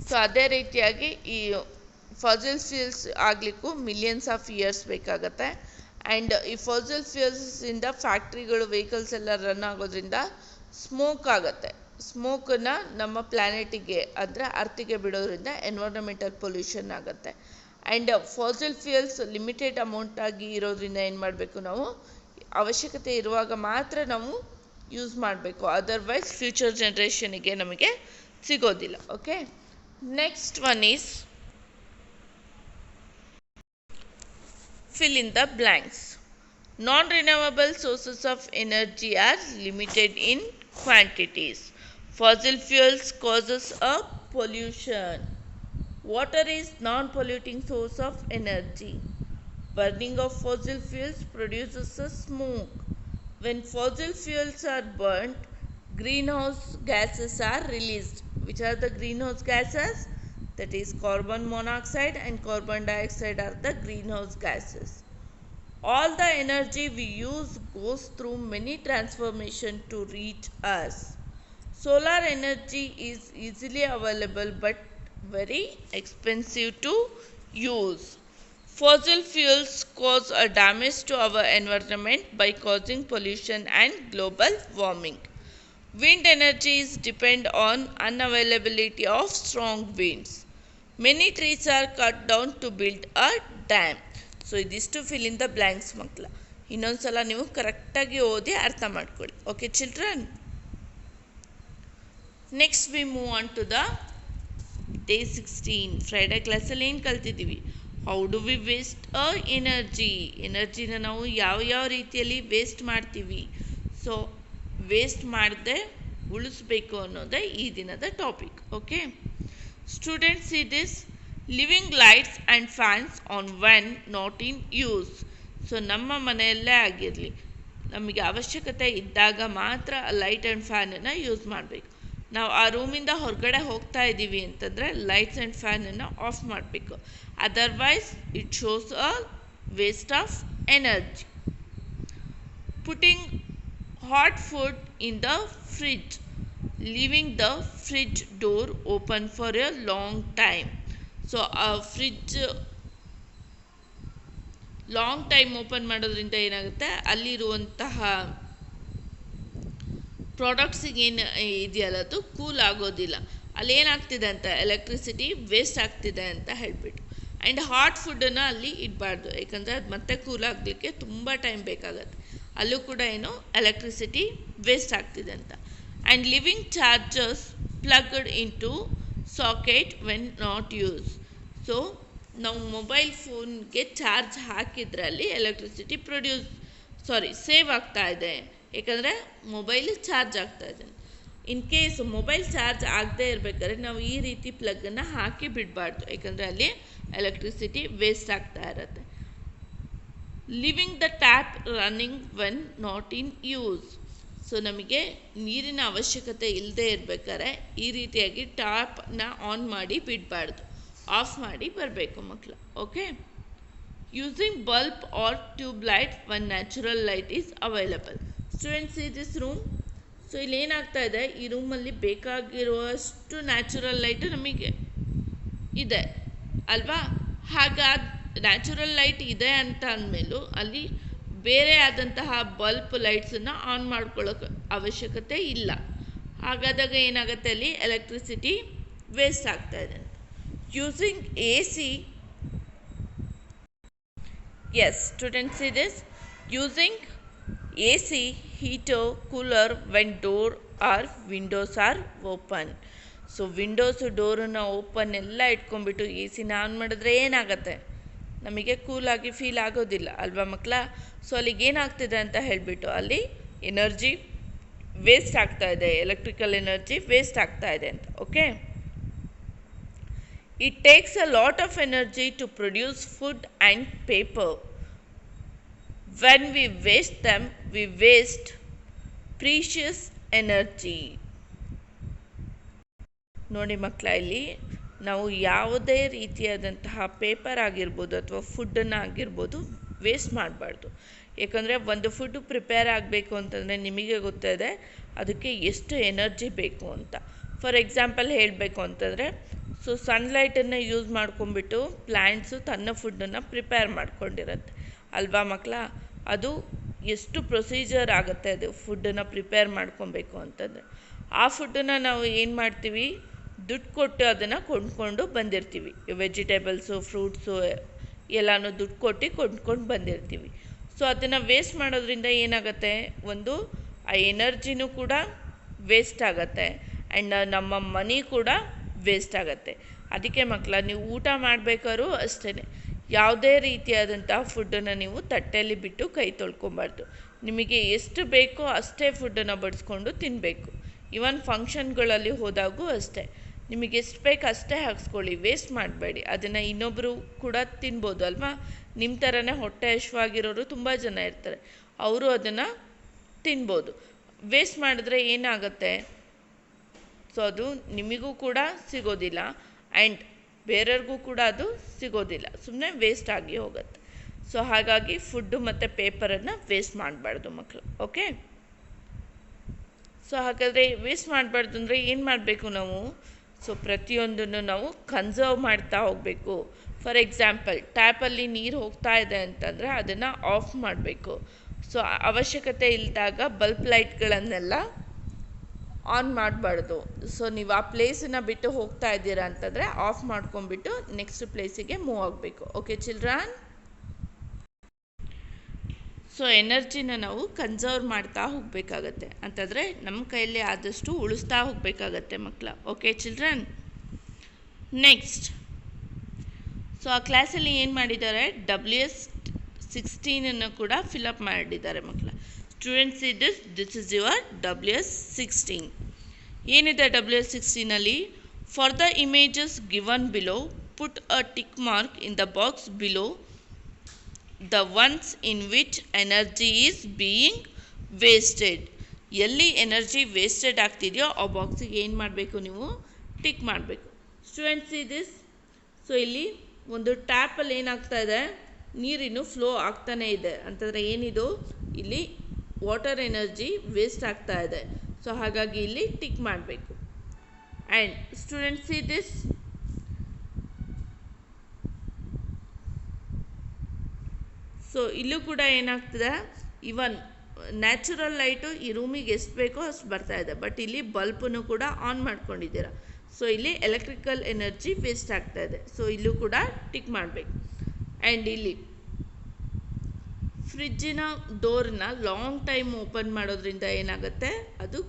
ಸೊ ಅದೇ ರೀತಿಯಾಗಿ ಈ ಫಾಸಿಲ್ ಫ್ಯೂಲ್ಸ್ ಆಗಲಿಕ್ಕೂ ಮಿಲಿಯನ್ಸ್ ಆಫ್ ಇಯರ್ಸ್ ಬೇಕಾಗತ್ತೆ. ಆ್ಯಂಡ್ ಈ ಫಾಸಿಲ್ ಫ್ಯೂಲ್ಸಿಂದ ಫ್ಯಾಕ್ಟ್ರಿಗಳು ವೆಹಿಕಲ್ಸ್ ಎಲ್ಲ ರನ್ ಆಗೋದ್ರಿಂದ ಸ್ಮೋಕ್ ಆಗುತ್ತೆ. ಸ್ಮೋಕನ್ನು ನಮ್ಮ ಪ್ಲ್ಯಾನೆಟಿಗೆ ಅಂದರೆ ಅರ್ತಿಗೆ ಬಿಡೋದ್ರಿಂದ ಎನ್ವೈರ್ನಮೆಂಟಲ್ ಪೊಲ್ಯೂಷನ್ ಆಗುತ್ತೆ. And fossil fuels limited amount ಆಗಿ ಇರೋದ್ರಿಂದ ಏನು ಮಾಡಬೇಕು, ನಾವು ಅವಶ್ಯಕತೆ ಇರುವಾಗ ಮಾತ್ರ ನಾವು ಯೂಸ್ ಮಾಡಬೇಕು, ಅದರ್ವೈಸ್ ಫ್ಯೂಚರ್ ಜನ್ರೇಷನಿಗೆ ನಮಗೆ ಸಿಗೋದಿಲ್ಲ. Okay, next one is fill in the blanks. Non-renewable sources of energy are limited in quantities. Fossil fuels causes a pollution. Water is non-polluting source of energy. Burning of fossil fuels produces a smoke. When fossil fuels are burnt, greenhouse gases are released. Which are the greenhouse gases? That is carbon monoxide and carbon dioxide are the greenhouse gases. All the energy we use goes through many transformations to reach us. Solar energy is easily available but very expensive to use. Fossil fuels cause a damage to our environment by causing pollution and global warming. Wind energies depend on unavailability of strong winds. Many trees are cut down to build a dam. So ಇದಿಷ್ಟು fill in the blanks ಮಕ್ಕಳ. ಇನ್ನೊಂದ್ಸಲ ನೀವು ಕರೆಕ್ಟಾಗಿ ಓದಿ ಅರ್ಥ ಮಾಡ್ಕೊಳ್ಳಿ. Okay children. Next we move on to the day 16. Friday ಕ್ಲಾಸಲ್ಲಿ ಏನು ಕಲ್ತಿದ್ದೀವಿ? How do we waste a ಎನರ್ಜಿನ ನಾವು ಯಾವ ರೀತಿಯಲ್ಲಿ ವೇಸ್ಟ್ ಮಾಡ್ತೀವಿ. ಸೊ ವೇಸ್ಟ್ ಮಾಡದೆ ಉಳಿಸ್ಬೇಕು ಅನ್ನೋದೇ ಈ ದಿನದ topic. Okay students, see this living lights and fans on when not in use. So ನಮ್ಮ ಮನೆಯಲ್ಲೇ ಆಗಿರಲಿ, ನಮಗೆ ಅವಶ್ಯಕತೆ ಇದ್ದಾಗ ಮಾತ್ರ ಲೈಟ್ ಆ್ಯಂಡ್ ಫ್ಯಾನನ್ನು ಯೂಸ್ ಮಾಡಬೇಕು. ನಾವು ಆ ರೂಮಿಂದ ಹೊರಗಡೆ ಹೋಗ್ತಾ ಇದ್ದೀವಿ ಅಂತಂದರೆ ಲೈಟ್ಸ್ ಆ್ಯಂಡ್ ಫ್ಯಾನನ್ನು ಆಫ್ ಮಾಡಬೇಕು. Otherwise it shows a waste of energy. Putting hot food in the fridge, leaving the fridge door open for a long time. So fridge long time open ಮಾಡೋದ್ರಿಂದ ಏನಾಗುತ್ತೆ, ಅಲ್ಲಿರುವಂತಹ ಪ್ರಾಡಕ್ಟ್ಸಿಗೆ ಏನು ಇದೆಯಲ್ಲ ಅದು ಕೂಲ್ ಆಗೋದಿಲ್ಲ. ಅಲ್ಲೇನಾಗ್ತಿದೆ ಅಂತ electricity waste ಆಗ್ತಿದೆ ಅಂತ ಹೇಳಿಬಿಟ್ಟು. ಆ್ಯಂಡ್ ಹಾಟ್ ಫುಡ್ಡನ್ನು ಅಲ್ಲಿ ಇಡಬಾರ್ದು, ಯಾಕಂದರೆ ಅದು ಮತ್ತೆ ಕೂಲ್ ಆಗಲಿಕ್ಕೆ ತುಂಬ ಟೈಮ್ ಬೇಕಾಗತ್ತೆ. ಅಲ್ಲೂ ಕೂಡ ಏನು ಎಲೆಕ್ಟ್ರಿಸಿಟಿ ವೇಸ್ಟ್ ಆಗ್ತಿದೆ ಅಂತ. And living chargers ಪ್ಲಗ್ಡ್ into socket when not use. So ನಾವು ಮೊಬೈಲ್ ಫೋನ್ಗೆ ಚಾರ್ಜ್ ಹಾಕಿದ್ರಲ್ಲಿ ಎಲೆಕ್ಟ್ರಿಸಿಟಿ ಸೇವ್ ಆಗ್ತಾ ಇದೆ, ಯಾಕಂದರೆ ಮೊಬೈಲ್ ಚಾರ್ಜ್ ಆಗ್ತಾ ಇದೆ. ಇನ್ ಕೇಸ್ ಮೊಬೈಲ್ ಚಾರ್ಜ್ ಆಗದೆ ಇರಬೇಕಾದ್ರೆ ನಾವು ಈ ರೀತಿ ಪ್ಲಗ್ಗನ್ನು ಹಾಕಿ ಬಿಡಬಾರ್ದು, ಯಾಕಂದರೆ ಅಲ್ಲಿ ಎಲೆಕ್ಟ್ರಿಸಿಟಿ ವೇಸ್ಟ್ ಆಗ್ತಾ ಇರುತ್ತೆ. Living the tap running when not in use. So ನಮಗೆ ನೀರಿನ ಅವಶ್ಯಕತೆ ಇಲ್ಲದೆ ಇರಬೇಕಾದ್ರೆ ಈ ರೀತಿಯಾಗಿ ಟ್ಯಾಪ್ನ ಆನ್ ಮಾಡಿ ಬಿಡಬಾರ್ದು, ಆಫ್ ಮಾಡಿ ಬರಬೇಕು ಮಕ್ಕಳು. Okay. Using bulb or tube light when natural light is available. Students, ಈ ದಿಸ್ ರೂಮ್. ಸೊ ಇಲ್ಲಿ ಏನಾಗ್ತಾ ಇದೆ, ಈ ರೂಮಲ್ಲಿ ಬೇಕಾಗಿರುವಷ್ಟು ನ್ಯಾಚುರಲ್ ಲೈಟ್ ನಮಗೆ ಇದೆ ಅಲ್ವಾ. ಹಾಗಾದ ನ್ಯಾಚುರಲ್ ಲೈಟ್ ಇದೆ ಅಂತ ಅಂದಮೇಲೂ ಅಲ್ಲಿ ಬೇರೆ ಆದಂತಹ ಬಲ್ಬ್ ಲೈಟ್ಸನ್ನು ಆನ್ ಮಾಡ್ಕೊಳ್ಳೋಕೆ ಅವಶ್ಯಕತೆ ಇಲ್ಲ. ಹಾಗಾದಾಗ ಏನಾಗುತ್ತೆ, ಅಲ್ಲಿ ಎಲೆಕ್ಟ್ರಿಸಿಟಿ ವೇಸ್ಟ್ ಆಗ್ತಾ ಇದೆ. Using A C. Yes students, see this. Using A C, heater, cooler when door or windows are open. So windows ಡೋರನ್ನು ಓಪನ್ ಎಲ್ಲ ಇಟ್ಕೊಂಡ್ಬಿಟ್ಟು ಎ ಸಿನ ಆನ್ ಮಾಡಿದ್ರೆ ಏನಾಗುತ್ತೆ, ನಮಗೆ ಕೂಲಾಗಿ ಫೀಲ್ ಆಗೋದಿಲ್ಲ ಅಲ್ವಾ ಮಕ್ಕಳ. ಸೊ ಅಲ್ಲಿಗೆ ಏನಾಗ್ತಿದೆ ಅಂತ ಹೇಳಿಬಿಟ್ಟು ಅಲ್ಲಿ ಎನರ್ಜಿ ವೇಸ್ಟ್ ಆಗ್ತಾ ಇದೆ, ಎಲೆಕ್ಟ್ರಿಕಲ್ ಎನರ್ಜಿ ವೇಸ್ಟ್ ಆಗ್ತಾ ಇದೆ ಅಂತ. Okay. It takes a lot of energy to produce food and paper. When we waste them we waste precious energy. ನೋಡಿ ಮಕ್ಕಳ, ಇಲ್ಲಿ ನಾವು ಯಾವುದೇ ರೀತಿಯಾದಂತಹ ಪೇಪರ್ ಆಗಿರ್ಬೋದು ಅಥವಾ ಫುಡ್ಡನ್ನು ಆಗಿರ್ಬೋದು ವೇಸ್ಟ್ ಮಾಡಬಾರ್ದು. ಏಕೆಂದರೆ ಒಂದು ಫುಡ್ಡು ಪ್ರಿಪೇರ್ ಆಗಬೇಕು ಅಂತಂದರೆ ನಿಮಗೆ ಗೊತ್ತಿದೆ ಅದಕ್ಕೆ ಎಷ್ಟು ಎನರ್ಜಿ ಬೇಕು ಅಂತ. ಫಾರ್ ಎಕ್ಸಾಂಪಲ್ ಹೇಳಬೇಕು ಅಂತಂದರೆ, ಸೊ ಸನ್ಲೈಟನ್ನು ಯೂಸ್ ಮಾಡ್ಕೊಂಡ್ಬಿಟ್ಟು ಪ್ಲ್ಯಾಂಟ್ಸು ತನ್ನ ಫುಡ್ಡನ್ನು ಪ್ರಿಪೇರ್ ಮಾಡ್ಕೊಂಡಿರುತ್ತೆ ಅಲ್ವಾ ಮಕ್ಕಳ. ಅದು ಎಷ್ಟು ಪ್ರೊಸೀಜರ್ ಆಗುತ್ತೆ ಅದು ಫುಡ್ಡನ್ನು ಪ್ರಿಪೇರ್ ಮಾಡ್ಕೊಬೇಕು ಅಂತಂದರೆ. ಆ ಫುಡ್ಡನ್ನು ನಾವು ಏನು ಮಾಡ್ತೀವಿ, ದುಡ್ಡು ಕೊಟ್ಟು ಅದನ್ನು ಕೊಂಡ್ಕೊಂಡು ಬಂದಿರ್ತೀವಿ. ವೆಜಿಟೇಬಲ್ಸು, ಫ್ರೂಟ್ಸು ಎಲ್ಲನೂ ದುಡ್ಡು ಕೊಟ್ಟು ಕೊಂಡ್ಕೊಂಡು ಬಂದಿರ್ತೀವಿ. ಸೊ ಅದನ್ನು ವೇಸ್ಟ್ ಮಾಡೋದ್ರಿಂದ ಏನಾಗುತ್ತೆ, ಒಂದು ಆ ಎನರ್ಜಿನೂ ಕೂಡ ವೇಸ್ಟ್ ಆಗುತ್ತೆ ಆ್ಯಂಡ್ ನಮ್ಮ ಮನಿ ಕೂಡ ವೇಸ್ಟ್ ಆಗುತ್ತೆ. ಅದಕ್ಕೆ ಮಕ್ಕಳ, ನೀವು ಊಟ ಮಾಡಬೇಕಾದ್ರೂ ಅಷ್ಟೇ, ಯಾವುದೇ ರೀತಿಯಾದಂಥ ಫುಡ್ಡನ್ನು ನೀವು ತಟ್ಟೆಯಲ್ಲಿ ಬಿಟ್ಟು ಕೈ ತೊಳ್ಕೊಬಾರ್ದು. ನಿಮಗೆ ಎಷ್ಟು ಬೇಕೋ ಅಷ್ಟೇ ಫುಡ್ಡನ್ನು ಬಡಿಸ್ಕೊಂಡು ತಿನ್ನಬೇಕು. ಇವನ್ ಫಂಕ್ಷನ್ಗಳಲ್ಲಿ ಹೋದಾಗೂ ಅಷ್ಟೇ, ನಿಮಗೆ ಎಷ್ಟು ಬೇಕು ಅಷ್ಟೇ ಹಾಕ್ಸ್ಕೊಳ್ಳಿ, ವೇಸ್ಟ್ ಮಾಡಬೇಡಿ. ಅದನ್ನು ಇನ್ನೊಬ್ಬರು ಕೂಡ ತಿನ್ಬೋದು ಅಲ್ವಾ. ನಿಮ್ಮ ಥರನೇ ಹೊಟ್ಟೆ ಹಶ್ವಾಗಿರೋರು ತುಂಬ ಜನ ಇರ್ತಾರೆ, ಅವರು ಅದನ್ನು ತಿನ್ಬೋದು. ವೇಸ್ಟ್ ಮಾಡಿದ್ರೆ ಏನಾಗುತ್ತೆ, ಸೊ ಅದು ನಿಮಗೂ ಕೂಡ ಸಿಗೋದಿಲ್ಲ ಆ್ಯಂಡ್ ಬೇರೆಯವ್ರಿಗೂ ಕೂಡ ಅದು ಸಿಗೋದಿಲ್ಲ, ಸುಮ್ಮನೆ ವೇಸ್ಟ್ ಆಗಿ ಹೋಗುತ್ತೆ. ಸೊ ಹಾಗಾಗಿ ಫುಡ್ಡು ಮತ್ತು ಪೇಪರನ್ನು ವೇಸ್ಟ್ ಮಾಡಬಾರ್ದು ಮಕ್ಕಳು. ಓಕೆ, ಸೊ ಹಾಗಾದರೆ ವೇಸ್ಟ್ ಮಾಡಬಾರ್ದು ಅಂದರೆ ಏನು ಮಾಡಬೇಕು ನಾವು? ಸೊ ಪ್ರತಿಯೊಂದನ್ನು ನಾವು ಕನ್ಸರ್ವ್ ಮಾಡ್ತಾ ಹೋಗಬೇಕು. ಫಾರ್ ಎಕ್ಸಾಂಪಲ್, ಟ್ಯಾಪಲ್ಲಿ ನೀರು ಹೋಗ್ತಾ ಇದೆ ಅಂತಂದರೆ ಅದನ್ನು ಆಫ್ ಮಾಡಬೇಕು. ಸೊ ಅವಶ್ಯಕತೆ ಇಲ್ಲದಾಗ ಬಲ್ಬ್ ಲೈಟ್ಗಳನ್ನೆಲ್ಲ ಆನ್ ಮಾಡಬಾರ್ದು. ಸೊ ನೀವು ಆ ಪ್ಲೇಸನ್ನು ಬಿಟ್ಟು ಹೋಗ್ತಾ ಇದ್ದೀರಾ ಅಂತಂದರೆ ಆಫ್ ಮಾಡ್ಕೊಂಡ್ಬಿಟ್ಟು ನೆಕ್ಸ್ಟ್ ಪ್ಲೇಸಿಗೆ ಮೂವ್ ಆಗಬೇಕು. Okay children? ಸೊ ಎನರ್ಜಿನ ನಾವು ಕನ್ಸರ್ವ್ ಮಾಡ್ತಾ ಹೋಗಬೇಕಾಗತ್ತೆ, ಅಂತಂದರೆ ನಮ್ಮ ಕೈಯಲ್ಲಿ ಆದಷ್ಟು ಉಳಿಸ್ತಾ ಹೋಗಬೇಕಾಗತ್ತೆ ಮಕ್ಕಳ. Okay children? ನೆಕ್ಸ್ಟ್, ಸೊ ಆ ಕ್ಲಾಸಲ್ಲಿ ಏನು ಮಾಡಿದ್ದಾರೆ, WS16 ಕೂಡ ಫಿಲಪ್ ಮಾಡಿದ್ದಾರೆ ಮಕ್ಕಳ. Students, this is your WS16. ಏನಿದೆ WS16ಅಲ್ಲಿ? For the images given below put a tick mark in the box below the ones in which energy is being wasted. ಎಲ್ಲಿ ಎನರ್ಜಿ ವೇಸ್ಟೆಡ್ ಆಗ್ತಿದೆಯೋ ಆ ಬಾಕ್ಸಿಗೆ ಏನು ಮಾಡಬೇಕು, ನೀವು ಟಿಕ್ ಮಾಡಬೇಕು. ಸ್ಟೂಡೆಂಟ್ಸ್ ದಿಸ್, ಸೊ ಇಲ್ಲಿ ಒಂದು ಟ್ಯಾಪಲ್ಲಿ ಏನಾಗ್ತಾ ಇದೆ, ನೀರಿನ್ನು ಫ್ಲೋ ಆಗ್ತಾನೇ ಇದೆ ಅಂತಂದರೆ ಏನಿದು, ಇಲ್ಲಿ ವಾಟರ್ ಎನರ್ಜಿ ವೇಸ್ಟ್ ಆಗ್ತಾ ಇದೆ. ಸೊ ಹಾಗಾಗಿ ಇಲ್ಲಿ ಟಿಕ್ ಮಾಡಬೇಕು. ಆ್ಯಂಡ್ ಸ್ಟೂಡೆಂಟ್ಸ್ ದಿಸ್, ಸೊ ಇಲ್ಲೂ ಕೂಡ ಏನಾಗ್ತದೆ, ಇವನ್ ನ್ಯಾಚುರಲ್ ಲೈಟು ಈ ರೂಮಿಗೆ ಎಷ್ಟು ಬೇಕೋ ಅಷ್ಟು ಬರ್ತಾ ಇದೆ, ಬಟ್ ಇಲ್ಲಿ ಬಲ್ಪನ್ನು ಕೂಡ ಆನ್ ಮಾಡ್ಕೊಂಡಿದ್ದೀರಾ. ಸೊ ಇಲ್ಲಿ ಎಲೆಕ್ಟ್ರಿಕಲ್ ಎನರ್ಜಿ ವೇಸ್ಟ್ ಆಗ್ತಾ ಇದೆ. ಸೊ ಇಲ್ಲೂ ಕೂಡ ಟಿಕ್ ಮಾಡಬೇಕು. ಆ್ಯಂಡ್ ಇಲ್ಲಿ ಫ್ರಿಜ್ಜಿನ ಡೋರ್ನ ಲಾಂಗ್ ಟೈಮ್ ಓಪನ್ ಮಾಡೋದ್ರಿಂದ ಏನಾಗುತ್ತೆ, ಅದು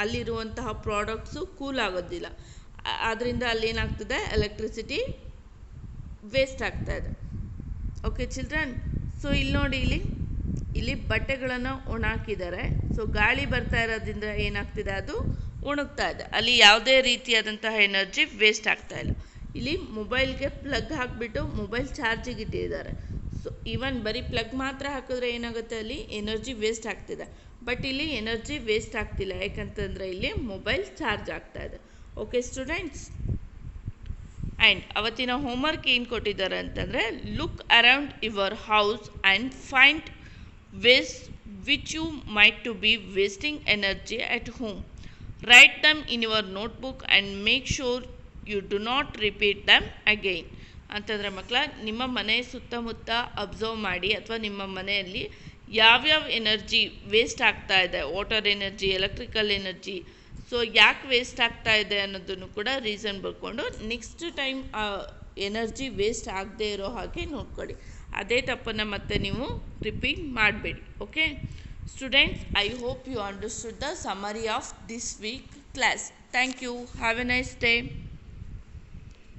ಅಲ್ಲಿರುವಂತಹ ಪ್ರಾಡಕ್ಟ್ಸು ಕೂಲ್ ಆಗೋದಿಲ್ಲ, ಆದ್ದರಿಂದ ಅಲ್ಲೇನಾಗ್ತದೆ, ಎಲೆಕ್ಟ್ರಿಸಿಟಿ ವೇಸ್ಟ್ ಆಗ್ತಾ ಇದೆ. Okay children? ಸೊ ಇಲ್ಲಿ ನೋಡಿ, ಇಲ್ಲಿ ಬಟ್ಟೆಗಳನ್ನು ಒಣಾಕಿದ್ದಾರೆ. ಸೊ ಗಾಳಿ ಬರ್ತಾ ಇರೋದ್ರಿಂದ ಏನಾಗ್ತಿದೆ, ಅದು ಒಣಗ್ತಾ ಇದೆ, ಅಲ್ಲಿ ಯಾವುದೇ ರೀತಿಯಾದಂತಹ ಎನರ್ಜಿ ವೇಸ್ಟ್ ಆಗ್ತಾ ಇಲ್ಲ. ಇಲ್ಲಿ ಮೊಬೈಲ್ಗೆ ಪ್ಲಗ್ ಹಾಕಿಬಿಟ್ಟು ಮೊಬೈಲ್ ಚಾರ್ಜಿಗೆ ಇಟ್ಟಿದ್ದಾರೆ. ಸೊ ಈವನ್ ಬರೀ ಪ್ಲಗ್ ಮಾತ್ರ ಹಾಕಿದ್ರೆ ಏನಾಗುತ್ತೆ, ಅಲ್ಲಿ ಎನರ್ಜಿ ವೇಸ್ಟ್ ಆಗ್ತಿದೆ. ಬಟ್ ಇಲ್ಲಿ ಎನರ್ಜಿ ವೇಸ್ಟ್ ಆಗ್ತಿಲ್ಲ, ಯಾಕಂತಂದರೆ ಇಲ್ಲಿ ಮೊಬೈಲ್ ಚಾರ್ಜ್ ಆಗ್ತಾ ಇದೆ. Okay students? ಆ್ಯಂಡ್ ಅವತ್ತಿನ ಹೋಮ್ವರ್ಕ್ ಏನು ಕೊಟ್ಟಿದ್ದಾರೆ ಅಂತಂದರೆ, look around your house and find ways which you might to be wasting energy at home. Write them in your notebook and make sure you do not repeat them again. ಅಂತಂದರೆ ಮಕ್ಕಳ, ನಿಮ್ಮ ಮನೆ ಸುತ್ತಮುತ್ತ observe ಮಾಡಿ, ಅಥವಾ ನಿಮ್ಮ ಮನೆಯಲ್ಲಿ ಯಾವ್ಯಾವ ಎನರ್ಜಿ ವೇಸ್ಟ್ ಆಗ್ತಾ ಇದೆ, water energy, electrical energy, so ಯಾಕೆ ವೇಸ್ಟ್ ಆಗ್ತಾ ಇದೆ ಅನ್ನೋದನ್ನು ಕೂಡ ರೀಸನ್ ಬರ್ಕೊಂಡು ನೆಕ್ಸ್ಟ್ ಟೈಮ್ ಆ ಎನರ್ಜಿ ವೇಸ್ಟ್ ಆಗದೆ ಇರೋ ಹಾಗೆ ನೋಡ್ಕೊಳ್ಳಿ. ಅದೇ ತಪ್ಪನ್ನು ಮತ್ತೆ ನೀವು ರಿಪೀಟ್ ಮಾಡಬೇಡಿ. Okay students, I hope you understood the summary of this week class. Thank you. Have a nice day.